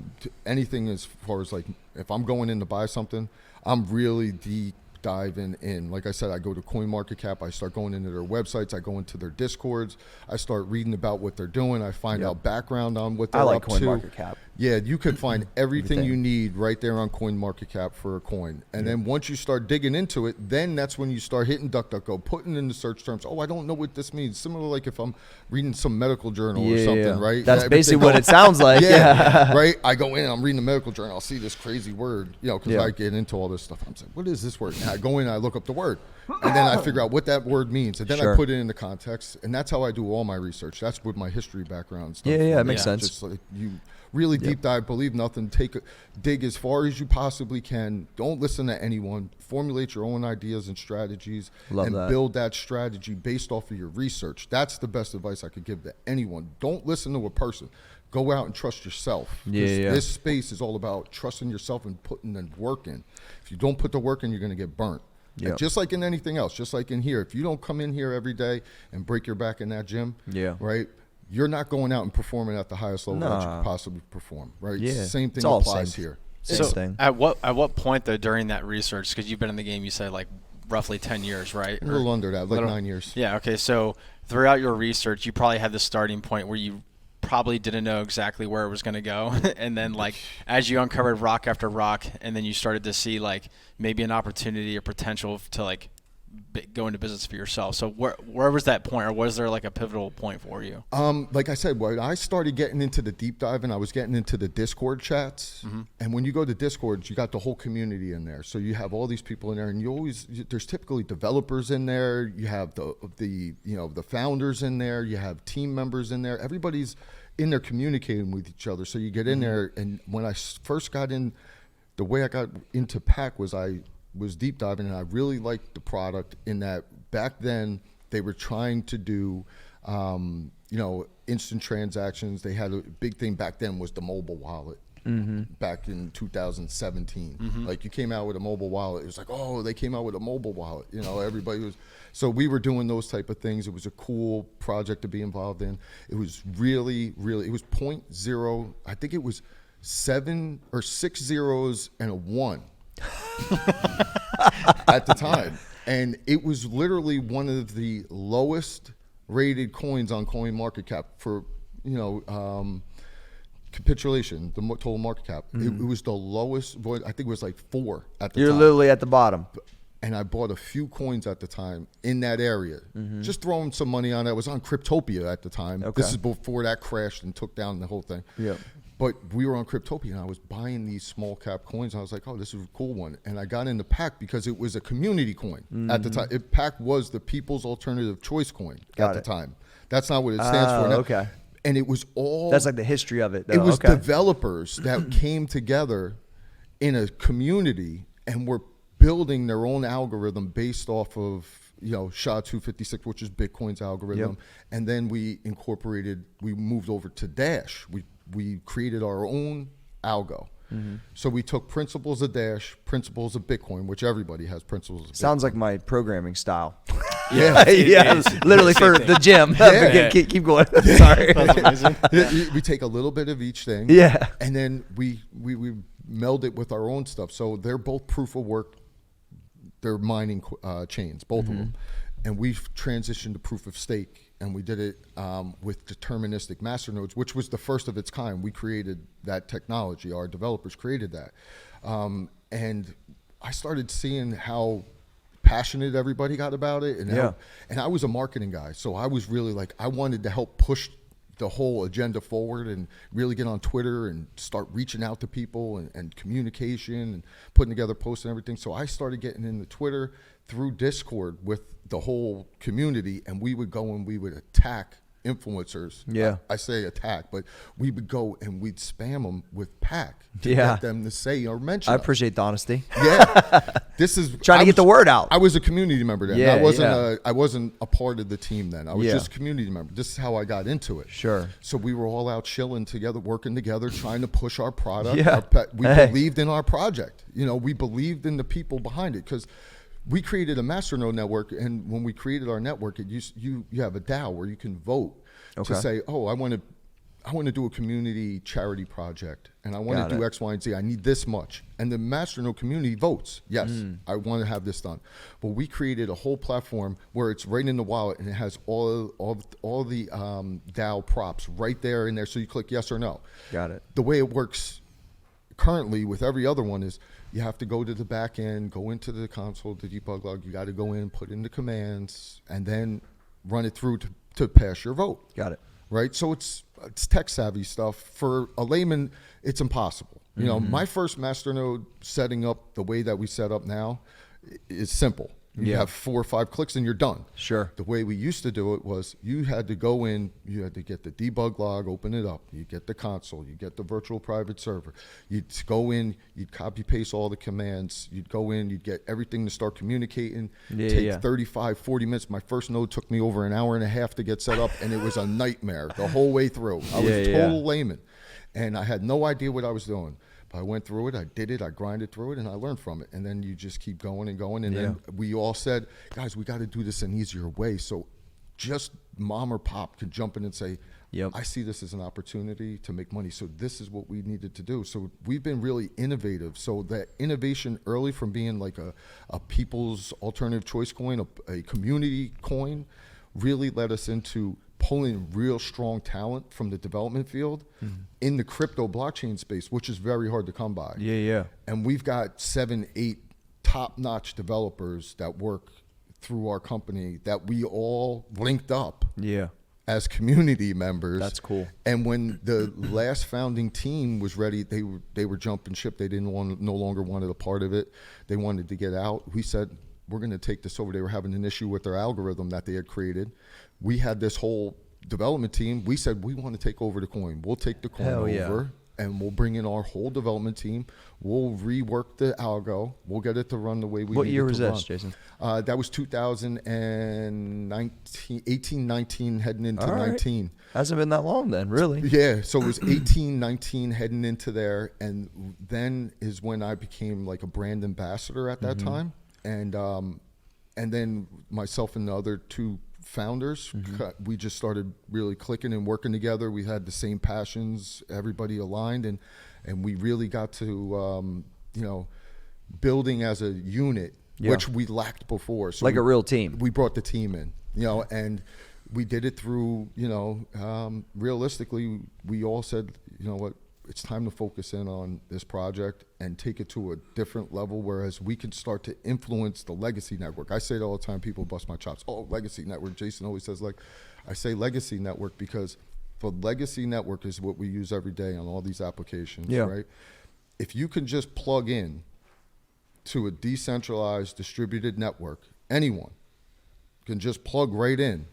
anything, as far as like, if I'm going in to buy something, I'm really deep diving in. Like I said, I go to CoinMarketCap. I start going into their websites. I go into their Discords. I start reading about what they're doing. I find out background on what they're up to. I like CoinMarketCap. Yeah, you could find everything you need right there on CoinMarketCap for a coin. And then once you start digging into it, then that's when you start hitting DuckDuckGo, putting in the search terms. Oh, I don't know what this means. Similar like if I'm reading some medical journal or something, right? That's basically what it sounds like. Right? I go in, I'm reading the medical journal. I'll see this crazy word, you know, because I get into all this stuff. I'm saying, what is this word? And I go in, I look up the word. And then I figure out what that word means. And then I put it into context. And that's how I do all my research. That's with my history background and stuff. Yeah, it makes sense. Just like you really deep dive, believe nothing, dig as far as you possibly can. Don't listen to anyone. Formulate your own ideas and strategies build that strategy based off of your research. That's the best advice I could give to anyone. Don't listen to a person. Go out and trust yourself. This space is all about trusting yourself and putting the work in. If you don't put the work in, you're going to get burnt. Just like in anything else, just like in here, if you don't come in here every day and break your back in that gym, right, you're not going out and performing at the highest level that you could possibly perform, right? Same thing applies here. So at what point though during that research, because you've been in the game, you said like roughly 10 years, right? A little under that, like 9 years. Yeah. Okay. So throughout your research, you probably had the starting point where you probably didn't know exactly where it was going to go. And then like as you uncovered rock after rock, and then you started to see like maybe an opportunity or potential to like go into business for yourself. So where was that point, or was there like a pivotal point for you? Like I said, when I started getting into the deep dive, and I was getting into the Discord chats, and when you go to Discord, you got the whole community in there. So you have all these people in there, and there's typically developers in there. You have the founders in there. You have team members in there. Everybody's in there communicating with each other. So you get in there, and when I first got in, the way I got into PAC was I was deep diving, and I really liked the product in that back then they were trying to do, instant transactions. They had a big thing back then was the mobile wallet. Back in 2017, like you came out with a mobile wallet. It was like, oh, they came out with a mobile wallet. You know, everybody was. So we were doing those type of things. It was a cool project to be involved in. It was really, really. It was 0.0. I think it was 7 or 6 zeros and a 1. At the time, and it was literally one of the lowest rated coins on CoinMarketCap for capitulation, the total market cap. It was the lowest. I think it was like 4 at the time. You're literally at the bottom. And I bought a few coins at the time in that area, just throwing some money on it. I was on Cryptopia at the time. This is before that crashed and took down the whole thing. But we were on Cryptopia, and I was buying these small cap coins. And I was like, oh, this is a cool one. And I got into PAC because it was a community coin at the time. PAC was the People's Alternative Choice coin at the time. That's not what it stands for now. Okay. And it was all... That's like the history of it, though. It was developers that came together in a community and were building their own algorithm based off of SHA-256, which is Bitcoin's algorithm. And then we moved over to Dash. We created our own algo. So we took principles of Dash, principles of Bitcoin, which everybody has principles of Bitcoin. Sounds like my programming style. Yeah. Literally for the gym. Keep going. Sorry. That's amazing. We take a little bit of each thing. Yeah. And then we meld it with our own stuff. So they're both proof of work. They're mining chains, both of them. And we've transitioned to proof of stake. And we did it with deterministic masternodes, which was the first of its kind. We created that technology. Our developers created that. And I started seeing how passionate everybody got about it. And I was a marketing guy. So I was really like, I wanted to help push the whole agenda forward and really get on Twitter and start reaching out to people and communication and putting together posts and everything. So I started getting into Twitter through Discord with the whole community, and we would go and we would attack influencers. I say attack, but we would go and we'd spam them with PAC to get them to say or mention I us. appreciate the honesty. This is trying to get the word out. I was a community member then. I wasn't a part of the team then. I was just a community member. This is how I got into it. Sure. So we were all out chilling together, working together, trying to push our product. We believed in our project. We believed in the people behind it, because we created a masternode network, and when we created our network, you have a DAO where you can vote to say, I want to do a community charity project, and I want to do X, Y, and Z. I need this much, and the masternode community votes. Yes, I want to have this done. But we created a whole platform where it's right in the wallet, and it has all the DAO props right there in there. So you click yes or no. Got it. The way it works currently with every other one is, you have to go to the back end, go into the console, the debug log. You got to go in, put in the commands, and then run it through to pass your vote. Got it. Right? So it's tech savvy stuff. For a layman, it's impossible. My first masternode setting up the way that we set up now is simple. You have 4 or 5 clicks and you're done. Sure. The way we used to do it was, you had to go in, you had to get the debug log, open it up, you get the console, you get the virtual private server. You'd go in, you'd copy paste all the commands, you'd go in, you'd get everything to start communicating. Take 35, 40 minutes. My first node took me over an hour and a half to get set up, and it was a nightmare the whole way through. I was a total layman, and I had no idea what I was doing. I went through it, I did it, I grinded through it, and I learned from it. And then you just keep going and going. And then we all said, guys, we got to do this an easier way. So just mom or pop could jump in and say, I see this as an opportunity to make money. So this is what we needed to do. So we've been really innovative. So that innovation early, from being like a people's alternative choice coin, a community coin, really led us into pulling real strong talent from the development field in the crypto blockchain space, which is very hard to come by. And we've got 7, 8 top-notch developers that work through our company that we all linked up as community members. That's cool. And when the last founding team was ready, they were jumping ship. They no longer wanted a part of it. They wanted to get out. We said, we're going to take this over. They were having an issue with their algorithm that they had created. We had this whole development team. We said, we want to take over the coin. We'll take the coin over, and we'll bring in our whole development team. We'll rework the algo. We'll get it to run the way we need it to run. What year was this, Jason? That was 2018, 19, heading into 19. Hasn't been that long then, really. Yeah, so it was 18, 19 heading into there, and then is when I became like a brand ambassador at that time. And then myself and the other 2 founders, we just started really clicking and working together. We had the same passions, everybody aligned, and we really got to building as a unit, which we lacked before. So like a real team. We brought the team in, and we did it through, realistically, we all said, you know what, it's time to focus in on this project and take it to a different level, whereas we can start to influence the legacy network. I say it all the time, people bust my chops. Oh, legacy network. Jason always says, I say legacy network because the legacy network is what we use every day on all these applications, right? If you can just plug in to a decentralized distributed network, anyone can just plug right in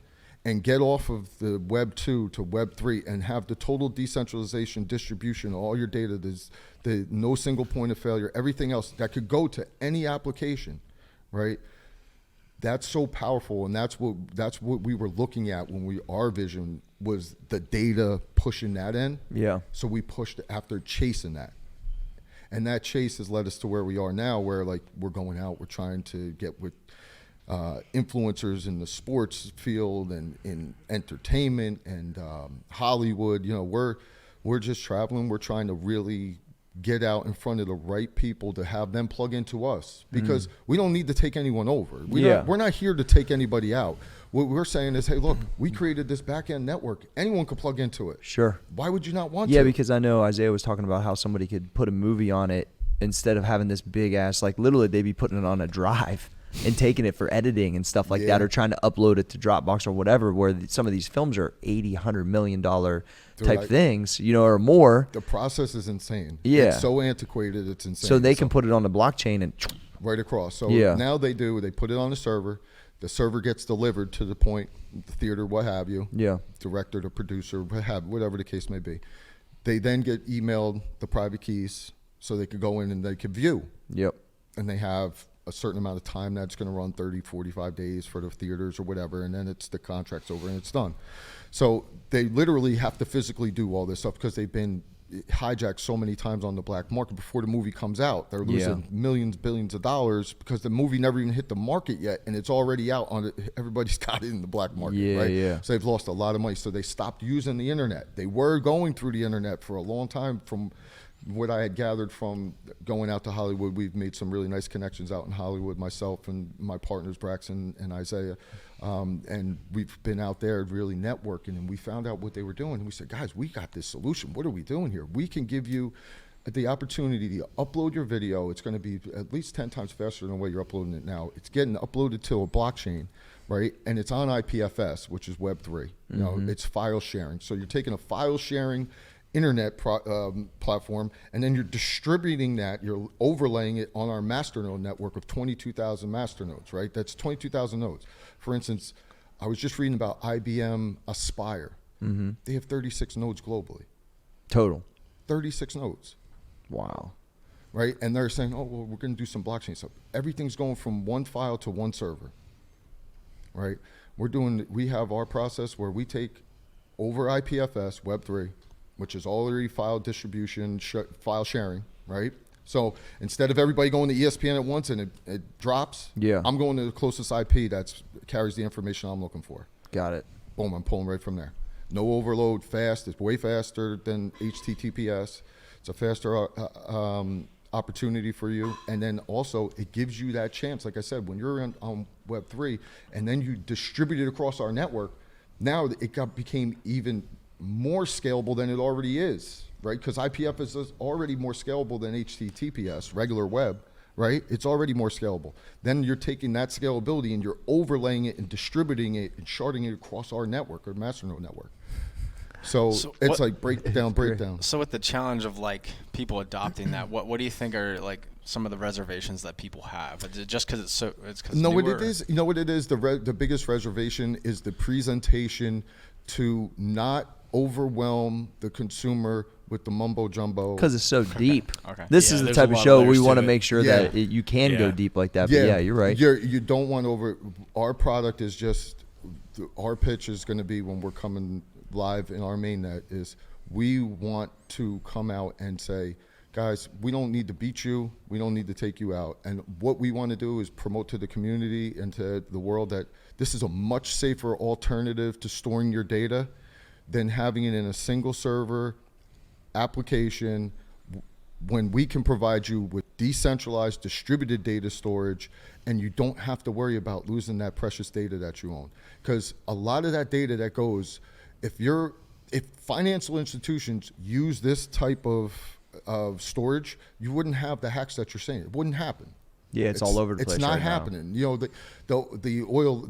and get off of the Web 2 to Web 3 and have the total decentralization distribution, all your data, there's no single point of failure, everything else that could go to any application, right? that's so powerful, and that's what we were looking at when our vision was the data pushing that in. Yeah. So we pushed after chasing that. And that chase has led us to where we are now, where like we're going out, we're trying to get with influencers in the sports field and in entertainment and Hollywood. You know, we're just traveling. We're trying to really get out in front of the right people to have them plug into us, because we don't need to take anyone over. We're not here to take anybody out. What we're saying is, hey, look, we created this back-end network. Anyone could plug into it. Sure. Why would you not want to? Yeah, because I know Isaiah was talking about how somebody could put a movie on it instead of having this big ass, like literally they'd be putting it on a drive and taking it for editing and stuff like that, or trying to upload it to Dropbox or whatever, where some of these films are $80, $100 million type things, you know, or more. The process is insane. Yeah. It's so antiquated, it's insane. So they can put it on the blockchain and right across. So now they put it on the server. The server gets delivered to the point, the theater, what have you. Yeah. Director to producer, whatever the case may be. They then get emailed the private keys so they could go in and they could view. Yep. And they have a certain amount of time that's going to run 30, 45 days for the theaters or whatever, and then the contract's over and it's done. So they literally have to physically do all this stuff because they've been hijacked so many times on the black market before the movie comes out. They're losing millions, billions of dollars because the movie never even hit the market yet, and it's already out on it. Everybody's got it in the black market, right? Yeah. So they've lost a lot of money. So they stopped using the internet. They were going through the internet for a long time. From what I had gathered from going out to Hollywood, we've made some really nice connections out in Hollywood, myself and my partners, Braxton and Isaiah. And we've been out there really networking, and we found out what they were doing. And we said, guys, we got this solution. What are we doing here? We can give you the opportunity to upload your video. It's going to be at least 10 times faster than the way you're uploading it now. It's getting uploaded to a blockchain, right? And it's on IPFS, which is Web3. You know, it's file sharing. So you're taking a file sharing internet platform, and then you're distributing that, you're overlaying it on our masternode network of 22,000 masternodes, right? That's 22,000 nodes. For instance, I was just reading about IBM Aspire. They have 36 nodes globally. Total. 36 nodes. Wow. Right? And they're saying, oh, well, we're going to do some blockchain stuff. Everything's going from one file to one server, right? We have our process where we take over IPFS, Web3, which is already file distribution, file sharing, right? So instead of everybody going to ESPN at once and it drops, I'm going to the closest IP that carries the information I'm looking for. Got it. Boom, I'm pulling right from there. No overload, fast. It's way faster than HTTPS. It's a faster opportunity for you. And then also it gives you that chance, like I said, when you're on Web3 and then you distribute it across our network, now it became even more scalable than it already is, right? Because IPFS is already more scalable than HTTPS, regular web, right? It's already more scalable. Then you're taking that scalability and you're overlaying it and distributing it and sharding it across our network, our masternode network. So it's like breakdown. So with the challenge of like people adopting that, what do you think are like some of the reservations that people have? Is it just because it's because no, what it is, you know what it is? The biggest reservation is the presentation to not overwhelm the consumer with the mumbo jumbo. Because it's so deep. Okay. This is the type of show we want to make sure that you can go deep like that. But yeah, you're right. You don't want our product is just, our pitch is going to be when we're coming live in our mainnet is we want to come out and say, guys, we don't need to beat you. We don't need to take you out. And what we want to do is promote to the community and to the world that this is a much safer alternative to storing your data than having it in a single server application, when we can provide you with decentralized distributed data storage, and you don't have to worry about losing that precious data that you own. Because a lot of that data that goes, if financial institutions use this type of storage, you wouldn't have the hacks that you're saying. It wouldn't happen. Yeah, it's all over the place. It's not right happening. Now. You know,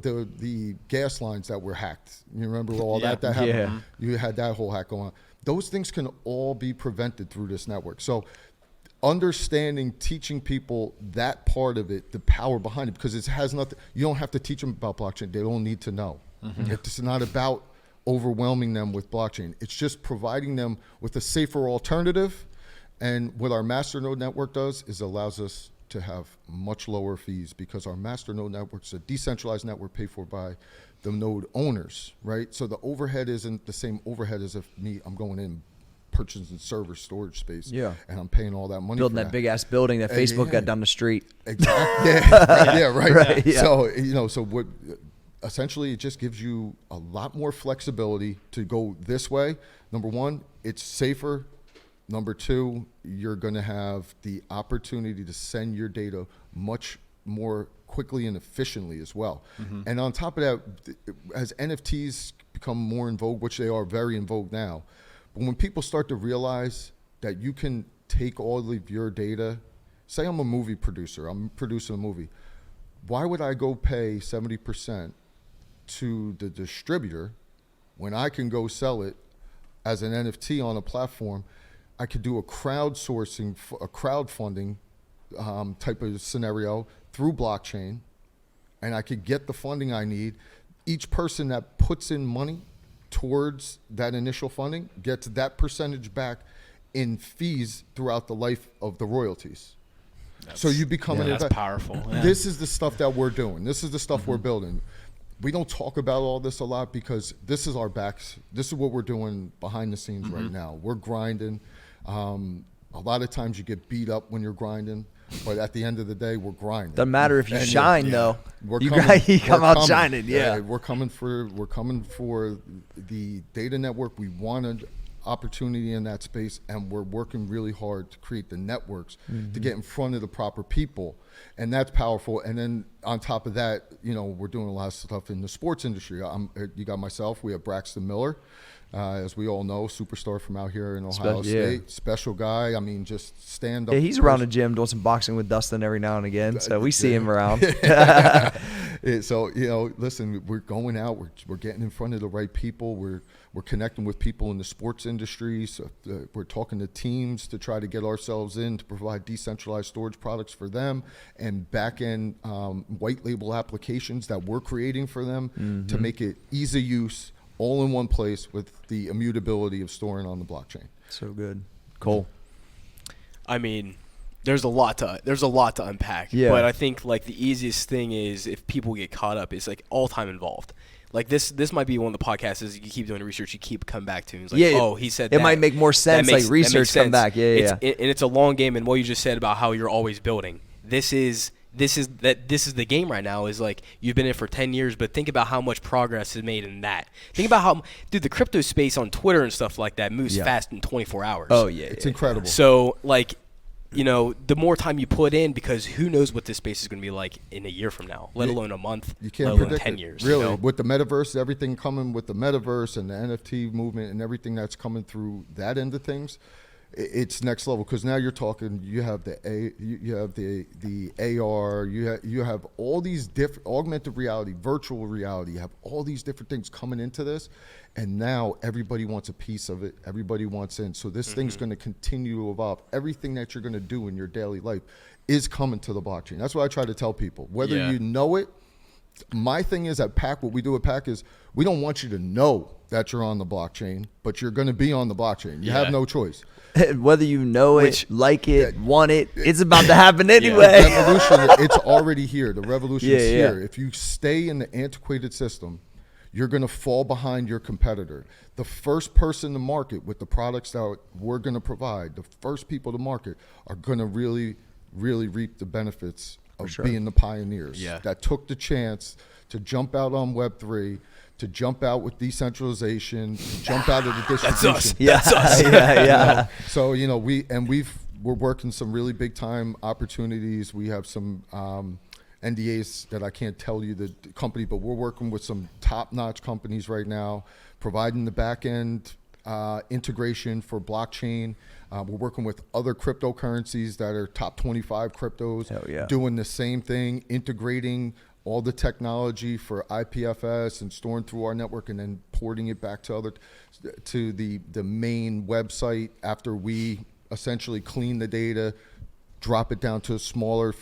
the gas lines that were hacked. You remember all that happened? Yeah. You had that whole hack going on. Those things can all be prevented through this network. So understanding, teaching people that part of it, the power behind it, because it has nothing. You don't have to teach them about blockchain. They don't need to know. It's not about overwhelming them with blockchain. It's just providing them with a safer alternative. And what our masternode network does is allows us to have much lower fees because our master node network is a decentralized network paid for by the node owners, right? So the overhead isn't the same overhead as if I'm going in purchasing server storage space, and I'm paying all that money building for that big ass building that Facebook got down the street. Exactly. Right. So what essentially it just gives you a lot more flexibility to go this way. Number one, it's safer. Number two, you're going to have the opportunity to send your data much more quickly and efficiently as well. And on top of that, as NFTs become more in vogue, which they are very in vogue now, but when people start to realize that you can take all of your data, say I'm a movie producer, I'm producing a movie, why would I go pay 70% to the distributor when I can go sell it as an NFT on a platform? I could do a crowdsourcing, a crowdfunding type of scenario through blockchain, and I could get the funding I need. Each person that puts in money towards that initial funding gets that percentage back in fees throughout the life of the royalties. So you become that's powerful. Yeah. This is the stuff that we're doing. This is the stuff we're building. We don't talk about all this a lot because this is our backs. This is what we're doing behind the scenes right now. We're grinding. A lot of times you get beat up when you're grinding, but at the end of the day, we're grinding. Doesn't matter if you shine though. You come out shining. Yeah, we're coming for the data network. We want an opportunity in that space, and we're working really hard to create the networks to get in front of the proper people, and that's powerful. And then on top of that, we're doing a lot of stuff in the sports industry. You got myself. We have Braxton Miller. As we all know, superstar from out here in Ohio State. Special guy. I mean, just stand up. Yeah, he's around the gym doing some boxing with Dustin every now and again, so we see him around. So, listen, we're going out. We're getting in front of the right people. We're connecting with people in the sports industry. So we're talking to teams to try to get ourselves in to provide decentralized storage products for them and back-end white label applications that we're creating for them to make it easy use, all in one place with the immutability of storing on the blockchain. So good. Cole. I mean, there's a lot to unpack. Yeah. But I think like the easiest thing is if people get caught up is like all time involved. Like this might be one of the podcasts is you keep doing research, you keep coming back to. And it's like, he said that. It might make more sense. Like research come back. Yeah. And it's a long game. And what you just said about how you're always building. This is the game right now is like you've been in it for 10 years, but think about how much progress is made in that. Think about how, the crypto space on Twitter and stuff like that moves fast in 24 hours. Oh, yeah. It's incredible. So, like, the more time you put in, because who knows what this space is going to be like in a year from now, let alone a month, you can't let alone predict 10 it. years. Really, with the metaverse, everything coming with the metaverse and the NFT movement and everything that's coming through that end of things, it's next level because now you're talking. You have the AR. You have all these different augmented reality, virtual reality. You have all these different things coming into this, and now everybody wants a piece of it. Everybody wants in. So this thing's going to continue to evolve. Everything that you're going to do in your daily life is coming to the blockchain. That's what I try to tell people. Whether you know it. My thing is at PAC, what we do at PAC is we don't want you to know that you're on the blockchain, but you're going to be on the blockchain. You have no choice. Whether you know it, like it, want it, it's about to happen anyway. The revolution, it's already here. The revolution is here. If you stay in the antiquated system, you're going to fall behind your competitor. The first person to market with the products that we're going to provide, the first people to market are going to really, really reap the benefits of being the pioneers that took the chance to jump out on Web3, to jump out with decentralization, to jump out of the distribution. That's us. So we're working some really big time opportunities. We have some NDAs that I can't tell you the company, but we're working with some top-notch companies right now, providing the back-end integration for blockchain. We're working with other cryptocurrencies that are top 25 cryptos, doing the same thing, integrating all the technology for IPFS and storing through our network and then porting it back to the main website after we essentially clean the data, drop it down to a smaller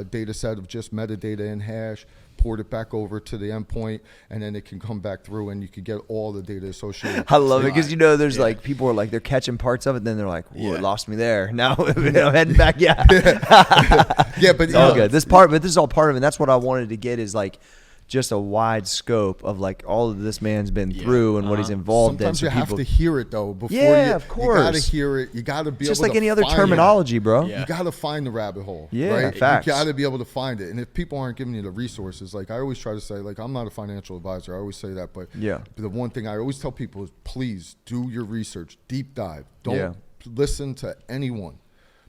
data set of just metadata and hash, port it back over to the endpoint, and then it can come back through, and you can get all the data associated. I love it because there's like people are like they're catching parts of it, then they're like, "Whoa, it lost me there." Now I'm heading back. Yeah, yeah, but it's all good. This is all part of it. And that's what I wanted to get is like just a wide scope of like all of this man's been through and what he's involved Sometimes in. Sometimes you have to hear it though before of course. You gotta hear it. You gotta be just able like to any other find terminology, bro. You gotta find the rabbit hole. Yeah, right? facts. You gotta be able to find it. And if people aren't giving you the resources, like I always try to say, like I'm not a financial advisor. I always say that, but the one thing I always tell people is please do your research, deep dive. Don't listen to anyone.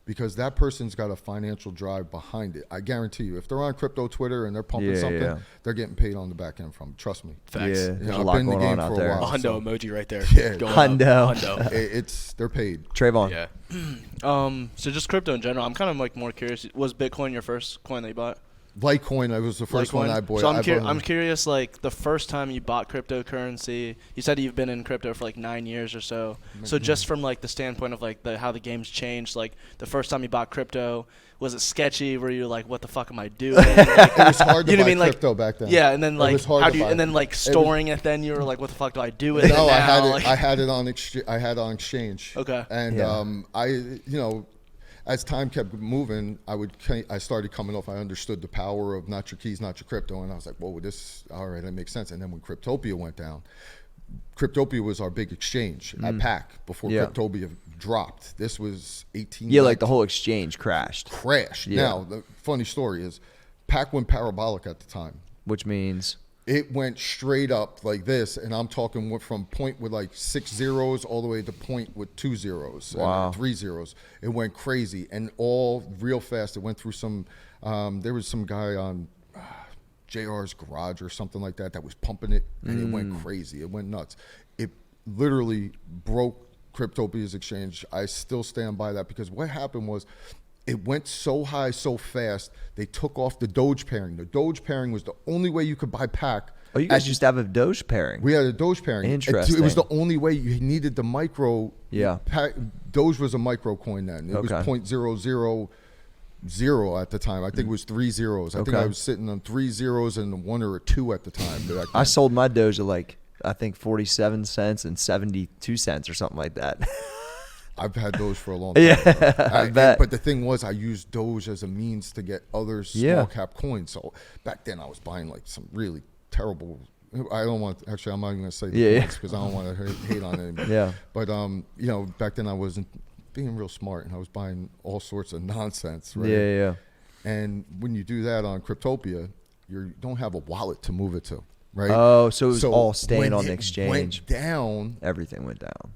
Because that person's got a financial drive behind it. I guarantee you, if they're on crypto Twitter and they're pumping something, they're getting paid on the back end from. Trust me. Facts. Yeah, there's a lot going on out there. A hundo emoji right there. Yeah, hundo. They're paid. Trayvon. Yeah. So just crypto in general. I'm kind of like more curious. Was Bitcoin your first coin that you bought? Litecoin, was the first one I bought. So I'm curious, like the first time you bought cryptocurrency, you said you've been in crypto for like 9 years or so. So just from like the standpoint of like how the game's changed, like the first time you bought crypto, was it sketchy? Were you like, what the fuck am I doing? Like, it was hard to buy crypto back then. Yeah, and then like storing it, then you were like, what the fuck do I do with it? No, now? I had it on exchange. Okay. And as time kept moving, I started coming off. I understood the power of not your keys, not your crypto, and I was like, "Whoa, all right, that makes sense." And then when Cryptopia went down, Cryptopia was our big exchange at PAC before Cryptopia dropped. This was 18. Yeah, like the whole exchange crashed. Yeah. Now the funny story is, PAC went parabolic at the time, which means it went straight up like this, and I'm talking from point with like 6 zeros all the way to point with 2 zeros, and 3 zeros. It went crazy, and all real fast. It went through some. There was some guy on JR's Garage or something like that was pumping it, and it went crazy. It went nuts. It literally broke Cryptopia's exchange. I still stand by that because what happened was, it went so high so fast, they took off the Doge pairing. The Doge pairing was the only way you could buy PAC. Oh, you guys used to have a Doge pairing. We had a Doge pairing. Interesting. It was the only way. You needed the micro. Yeah. Doge was a micro coin then. It was 0.000 at the time. I think it was 3 zeros. I think I was sitting on 3 zeros and a 1 or a 2 at the time. I sold my Doge at like, I think 47 cents and 72 cents or something like that. I've had Doge for a long time. Yeah, I bet. But the thing was, I used Doge as a means to get other small cap coins. So back then I was buying like some really terrible. I'm not even going to say the coins because I don't want to hate on anybody. Yeah. But back then I wasn't being real smart, and I was buying all sorts of nonsense. Right? Yeah. And when you do that on Cryptopia, you don't have a wallet to move it to, right? Oh, so it was all staying on the exchange. Went down. Everything went down.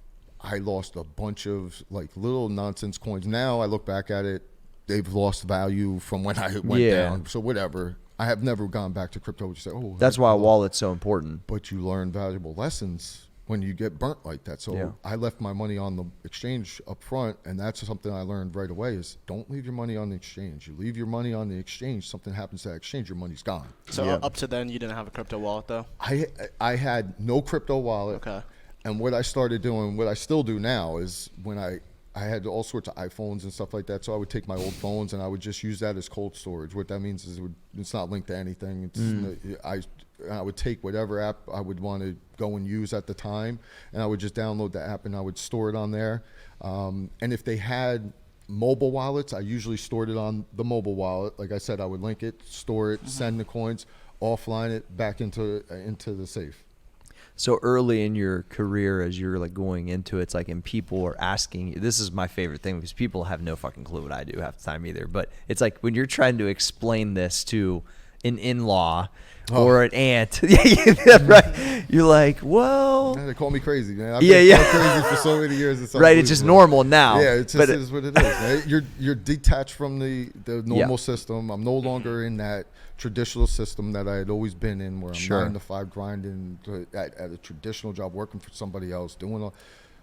I lost a bunch of like little nonsense coins. Now I look back at it, they've lost value from when I went down. So whatever. I have never gone back to crypto to say, oh. That's why a wallet's so important. But you learn valuable lessons when you get burnt like that. So I left my money on the exchange up front, and that's something I learned right away is don't leave your money on the exchange. You leave your money on the exchange, something happens to that exchange, your money's gone. So up to then, you didn't have a crypto wallet though? I had no crypto wallet. Okay. And what I started doing, what I still do now, is when I had all sorts of iPhones and stuff like that, so I would take my old phones and I would just use that as cold storage. What that means is it's not linked to anything. I would take whatever app I would want to go and use at the time, and I would just download the app and I would store it on there. And if they had mobile wallets, I usually stored it on the mobile wallet. Like I said, I would link it, store it, send the coins, offline it back into the safe. So early in your career, as you're like going into it, it's like, and people are asking you, this is my favorite thing because people have no fucking clue what I do half the time either. But it's like when you're trying to explain this to an in-law or an aunt, right? You're like, well, they call me crazy, man. I've been crazy for so many years. Right, it's just normal now. Yeah, it just is what it is. Right? You're detached from the normal system. I'm no longer in that traditional system that I had always been in, where I'm 9 to 5 grinding at a traditional job, working for somebody else,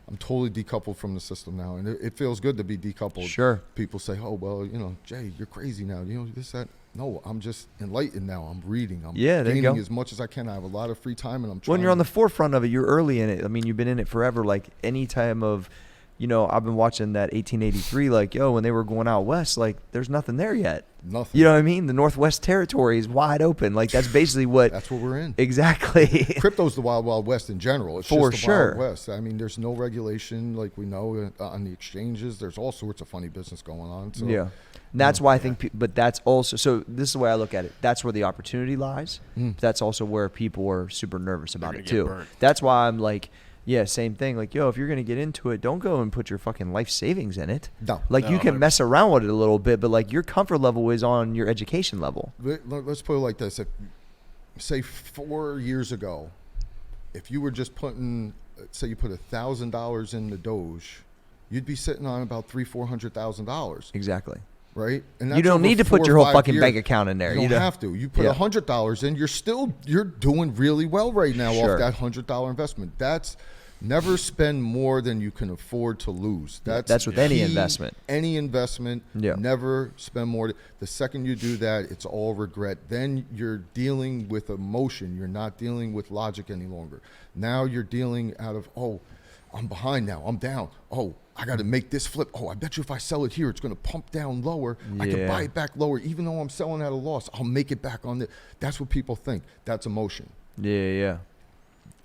I'm totally decoupled from the system now, and it feels good to be decoupled. Sure. People say, oh, well, Jay, you're crazy now. This, that. No, I'm just enlightened now. I'm reading. I'm gaining as much as I can. I have a lot of free time, and I'm trying. When you're on the forefront of it, you're early in it. I mean, you've been in it forever. Like any time of, you know, I've been watching that 1883, like, yo, when they were going out west, like, there's nothing there yet. Nothing. You know what I mean? The Northwest Territory is wide open. Like, that's basically what. That's what we're in. Exactly. Crypto's the wild, wild west in general. It's For just the sure. wild west. I mean, there's no regulation like we know on the exchanges. There's all sorts of funny business going on. So, yeah. And that's why I think, but that's also, so this is the way I look at it. That's where the opportunity lies. That's also where people are super nervous about it too. That's why I'm like, yeah, same thing. Like, yo, if you're going to get into it, don't go and put your fucking life savings in it. No. Like, you can mess around with it a little bit, but like your comfort level is on your education level. Let's put it like this. If, say 4 years ago, if you were just putting, say you put $1,000 in the Doge, you'd be sitting on about $300,000. Exactly. Right? And you don't need to put your whole fucking bank account in there. You don't have to. You put $100 in, you're doing really well right now off that $100 investment. That's never spend more than you can afford to lose. That's with any investment. Any investment, never spend more. The second you do that, it's all regret. Then you're dealing with emotion. You're not dealing with logic any longer. Now you're dealing out of, oh, I'm behind now. I'm down. Oh, I got to make this flip. Oh, I bet you if I sell it here, it's going to pump down lower. I can buy it back lower. Even though I'm selling at a loss, I'll make it back on the. That's what people think. That's emotion. Yeah.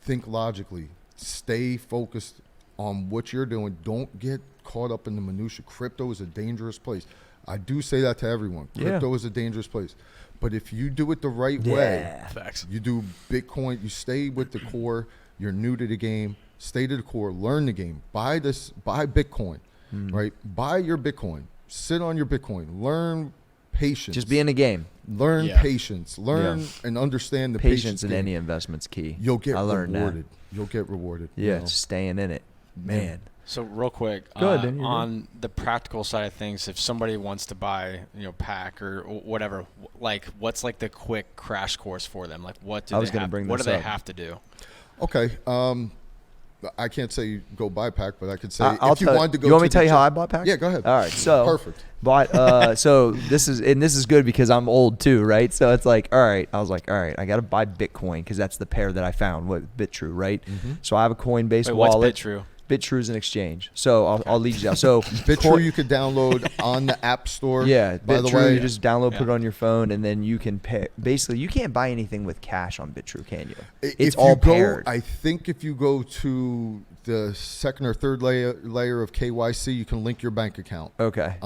Think logically. Stay focused on what you're doing. Don't get caught up in the minutia. Crypto is a dangerous place. I do say that to everyone. Crypto is a dangerous place. But if you do it the right way, you do Bitcoin, you stay with the core, you're new to the game, stay to the core, learn the game, buy Bitcoin, right? Buy your Bitcoin, sit on your Bitcoin, learn patience. Just be in the game. Learn patience, learn and understand the patience in any investment's key. You'll get rewarded. You'll get rewarded. Yeah, just staying in it, man. So real quick, on the practical side of things, if somebody wants to buy, PAC or whatever, like what's like the quick crash course for them? Like what do they have to do? Okay. I can't say go buy PAC, but I could say if you wanted to go. You want me to tell you how I bought PAC? Yeah, go ahead. All right, so perfect. Bought. So this is good because I'm old too, right? So it's like, all right. I was like, all right, I got to buy Bitcoin because that's the pair that I found. What BitTrue, right? Mm-hmm. So I have a Coinbase wallet. What's BitTrue? BitTrue is an exchange. So I'll lead you down. So BitTrue you could download on the App Store. Yeah, by the way, you just download, put it on your phone, and then you can pay. Basically, you can't buy anything with cash on BitTrue, can you? It's all paired. I think if you go to the second or third layer of KYC, you can link your bank account. Okay.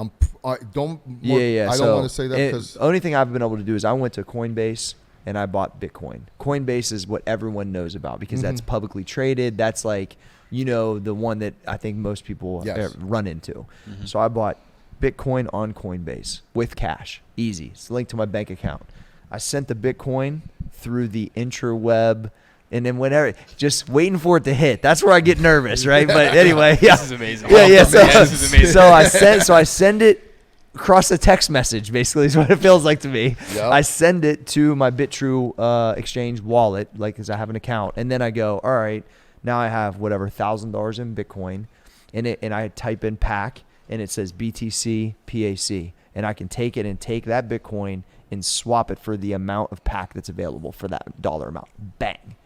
I don't want to say that because the only thing I've been able to do is I went to Coinbase and I bought Bitcoin. Coinbase is what everyone knows about because that's publicly traded. That's like, the one that I think most people run into. Mm-hmm. So I bought Bitcoin on Coinbase with cash. Easy. It's linked to my bank account. I sent the Bitcoin through the intra-web. And then whenever, just waiting for it to hit. That's where I get nervous, right? But anyway, This is amazing. Yeah. This is amazing. So I send it across a text message. Basically, is what it feels like to me. Yep. I send it to my BitTrue exchange wallet, like because I have an account, and then I go, all right, now I have whatever $1,000 in Bitcoin, and I type in PAC, and it says BTC PAC, and I can take it and take that Bitcoin and swap it for the amount of PAC that's available for that dollar amount. Bang.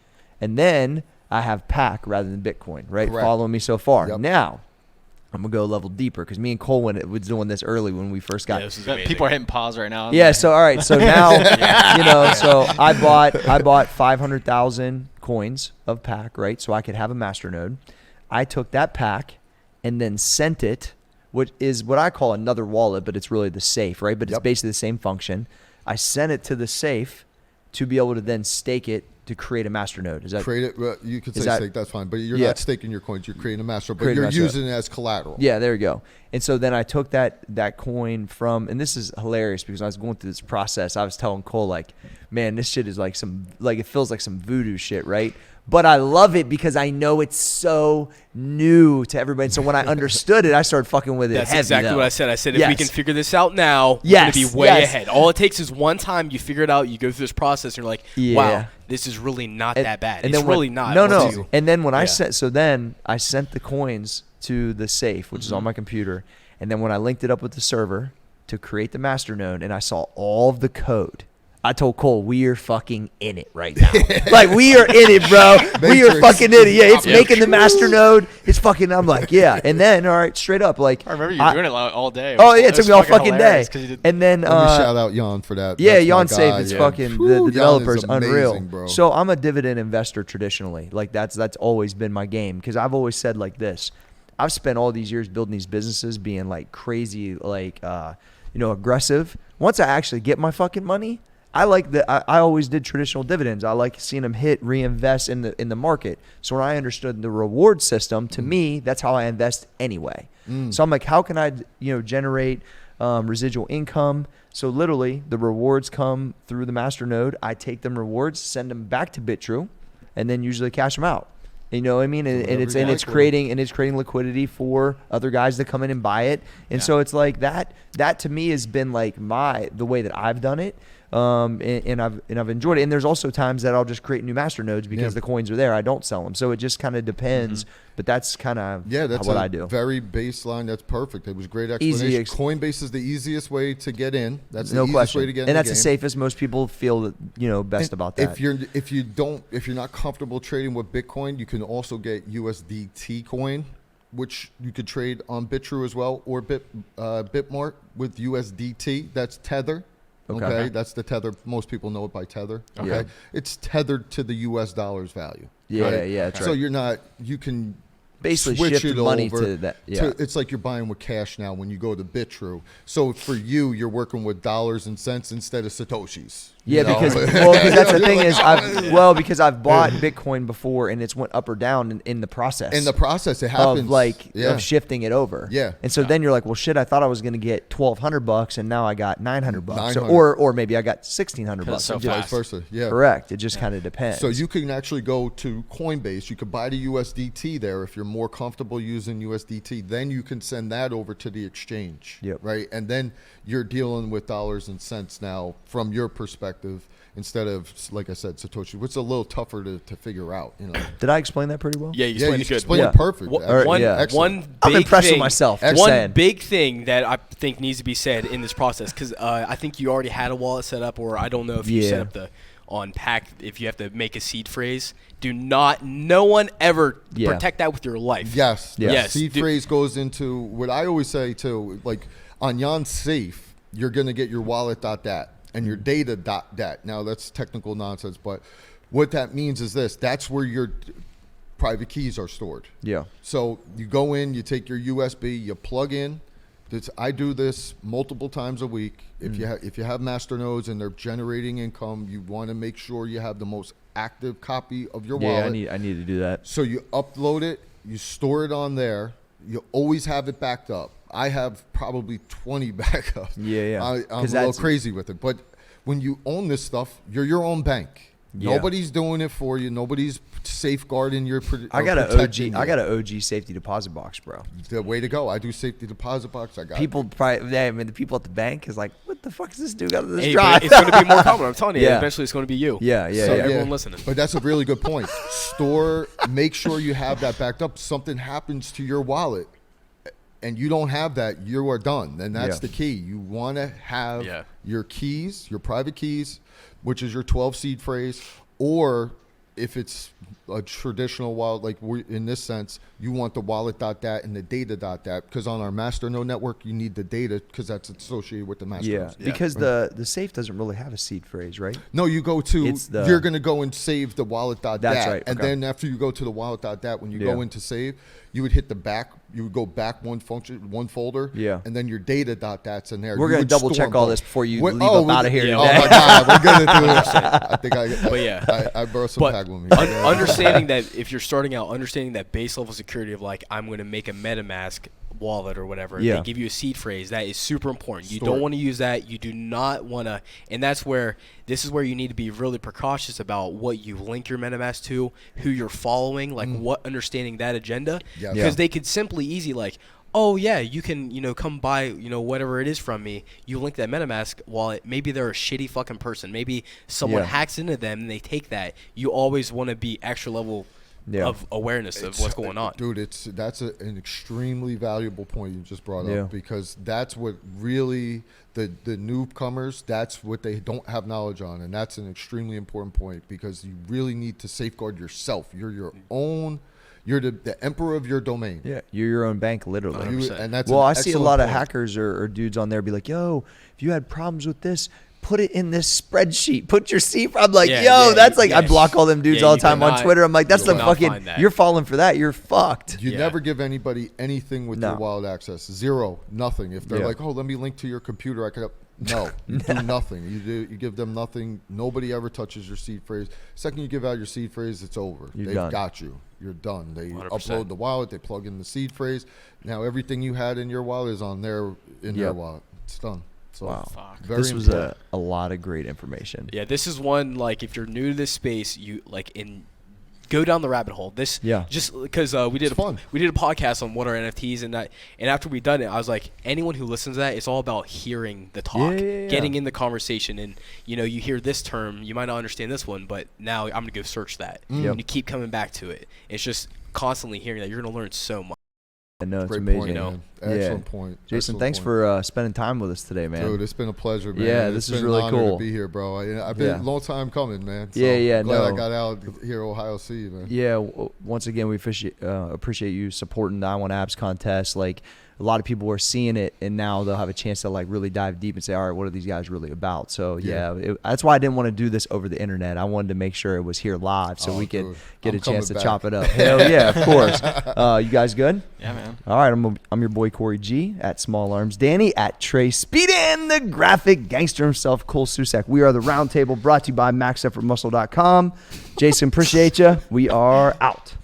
And then I have PAC rather than Bitcoin, right? Correct. Following me so far. Yep. Now, I'm going to go a level deeper because me and Cole was doing this early when we first got. People are hitting pause right now. Yeah, so all right. So now, so I bought 500,000 coins of PAC, right? So I could have a masternode. I took that PAC and then sent it, which is what I call another wallet, but it's really the safe, right? But it's basically the same function. I sent it to the safe to be able to then stake it to create a masternode. Is that create it? You could say stake. That's fine, but you're not staking your coins. You're creating a master, but you're using it as collateral. Yeah, there you go. And so then I took that coin from, and this is hilarious because I was going through this process. I was telling Cole like, man, this shit is like it feels like some voodoo shit, right? But I love it because I know it's so new to everybody. And so when I understood it, I started fucking with it. That's heavy, exactly though. what I said. I said, if we can figure this out now, we're going to be way ahead. All it takes is one time you figure it out, you go through this process, and you're like, wow, this is really not that bad. And it's really not. No. And then when I sent the coins to the safe, which is on my computer. And then when I linked it up with the server to create the masternode and I saw all of the code, I told Cole, we are fucking in it right now. Like, we are in it, bro. We are fucking in it. Yeah, it's making the master node. It's fucking, I'm like, yeah. And then, all right, straight up, like. I remember you doing it all day. Oh, yeah, it took me all fucking day. And then. Let me shout out Jan for that. Yeah, Jan's safe. It's fucking, the developer's unreal. Bro. So I'm a dividend investor traditionally. Like, that's always been my game. Because I've always said like this. I've spent all these years building these businesses, being like crazy, like, aggressive. Once I actually get my fucking money, I like that. I always did traditional dividends. I like seeing them reinvest in the market. So when I understood the reward system, to me, that's how I invest anyway. So I'm like, how can I, generate residual income? So literally, the rewards come through the master node. I take them rewards, send them back to BitTrue, and then usually cash them out. You know what I mean? And it's creating liquidity for other guys to come in and buy it. And so it's like that to me has been like the way that I've done it. And I've enjoyed it. And there's also times that I'll just create new master nodes because the coins are there. I don't sell them. So it just kind of depends. But that's kind of what I do. Very baseline. That's perfect. It was a great explanation. Coinbase is the easiest way to get in. That's the easiest way to get in. And that's the safest. Most people feel best about that. If you're not comfortable trading with Bitcoin, you can also get USDT coin, which you could trade on BitTrue as well, or Bitmart with USDT. That's Tether. Okay, that's the Tether. Most people know it by Tether. Okay, it's tethered to the U.S. dollar's value. Yeah, right? That's right. So you can basically switch shift it money over to that. Yeah, it's like you're buying with cash now when you go to BitTrue. So for you're working with dollars and cents instead of satoshis. Yeah, because that's the thing is, because I've bought Bitcoin before and it's went up or down in the process. In the process, it happens of shifting it over. Yeah, and so then you're like, well, shit, I thought I was going to get $1,200 and now I got $900, so, or maybe I got $1,600. So vice versa. Yeah, correct. It just kind of depends. So you can actually go to Coinbase. You could buy the USDT there if you're more comfortable using USDT. Then you can send that over to the exchange. Yep. Right, and then you're dealing with dollars and cents now from your perspective, instead of, like I said, Satoshi, which is a little tougher to figure out. Did I explain that pretty well? Yeah, you explained it good. Explained it perfect. I'm impressed with myself. One big thing that I think needs to be said in this process, because I think you already had a wallet set up, or I don't know if you set up on PAC, if you have to make a seed phrase. No one ever protect that with your life. Yes. Seed phrase goes into what I always say too, like on Jan's safe, you're going to get your wallet.dat and your data.dat. Now that's technical nonsense, but what that means is this: that's where your private keys are stored. Yeah. So you go in, you take your USB, you plug in. I do this multiple times a week. If you have master nodes and they're generating income, you want to make sure you have the most active copy of your wallet. Yeah, I need to do that. So you upload it, you store it on there. You always have it backed up. I have probably 20 backups. Yeah. I'm a little crazy with it. But when you own this stuff, you're your own bank. Yeah. Nobody's doing it for you. Nobody's safeguarding your. I got an OG safety deposit box, bro. The way to go. I do safety deposit box. I got people. The people at the bank is like, what the fuck is this dude got on this drive? It's going to be more common. I'm telling you. Eventually, it's going to be you. Yeah. Everyone listening. But that's a really good point. Make sure you have that backed up. Something happens to your wallet, and you don't have that, you are done. And that's the key. You want to have your keys, your private keys, which is your 12 seed phrase, or if it's a traditional wallet, like in this sense, you want the wallet.dat and the data.dat, because on our master node network, you need the data because that's associated with the master nodes. Because the safe doesn't really have a seed phrase, right? No, you go to, you're going to go and save the wallet.dat. That's right. And then after you go to the wallet.dat, when you go into save, you would hit the back, you would go back one folder, and then your data.dat's in there. We're going to double check all this before you leave up out of here. Oh my God, we're going to do it. I brought some tag with me. Understanding that if you're starting out, understanding that base level security of like, I'm going to make a MetaMask wallet or whatever, they give you a seed phrase, that is super important. You don't want to use that. You do not want to, and this is where you need to be really precautious about what you link your MetaMask to, who you're following, like what understanding that agenda, because they could simply easy like, oh yeah, you can come buy whatever it is from me. You link that MetaMask wallet. Maybe they're a shitty fucking person. Maybe someone hacks into them and they take that. You always want to be extra level of awareness of what's going on. Dude, that's an extremely valuable point you just brought up, because that's what really the newcomers, that's what they don't have knowledge on, and that's an extremely important point, because you really need to safeguard yourself. You're your own. You're the emperor of your domain. Yeah, you're your own bank, literally. And that's I see a lot of hackers or dudes on there be like, yo, if you had problems with this, put it in this spreadsheet. Put your I'm like, that's like, I block all them dudes all the time on Twitter. I'm like, that's the fucking, you're falling for that. You're fucked. You never give anybody anything with your wild access. Zero, nothing. If they're like, oh, let me link to your computer, I could. No, you do nothing. You give them nothing. Nobody ever touches your seed phrase. Second you give out your seed phrase, it's over. They've got you. You're done. They 100%. Upload the wallet. They plug in the seed phrase. Now everything you had in your wallet is on their wallet. It's done. So wow, this was a lot of great information. Yeah, this is one, like, if you're new to this space, you go down the rabbit hole. This just because we did a podcast on what are NFTs, and after we done it, I was like, anyone who listens to that, it's all about hearing the talk, getting in the conversation, and you hear this term, you might not understand this one, but now I'm gonna go search that, and you keep coming back to it. It's just constantly hearing that. You're gonna learn so much. No, it's great amazing. Point, Excellent point. Jason, excellent thanks point. for spending time with us today, man. Dude, it's been a pleasure, man. Yeah, this is really cool to be here, bro. I've been a long time coming, man. So glad I got out here at Ohio City, man. Yeah, once again, we appreciate you supporting the I Want Abs contest. Like, a lot of people are seeing it, and now they'll have a chance to like really dive deep and say, all right, what are these guys really about? So that's why I didn't want to do this over the internet. I wanted to make sure it was here live so we could get a chance to chop it up. Hell yeah, of course. You guys good? Yeah, man. All right, I'm your boy Corey G at Small Arms, Danny at Trey Speed, and the graphic gangster himself, Cole Susak. We are the Roundtable, brought to you by MaxEffortMuscle.com. Jason, appreciate you. We are out.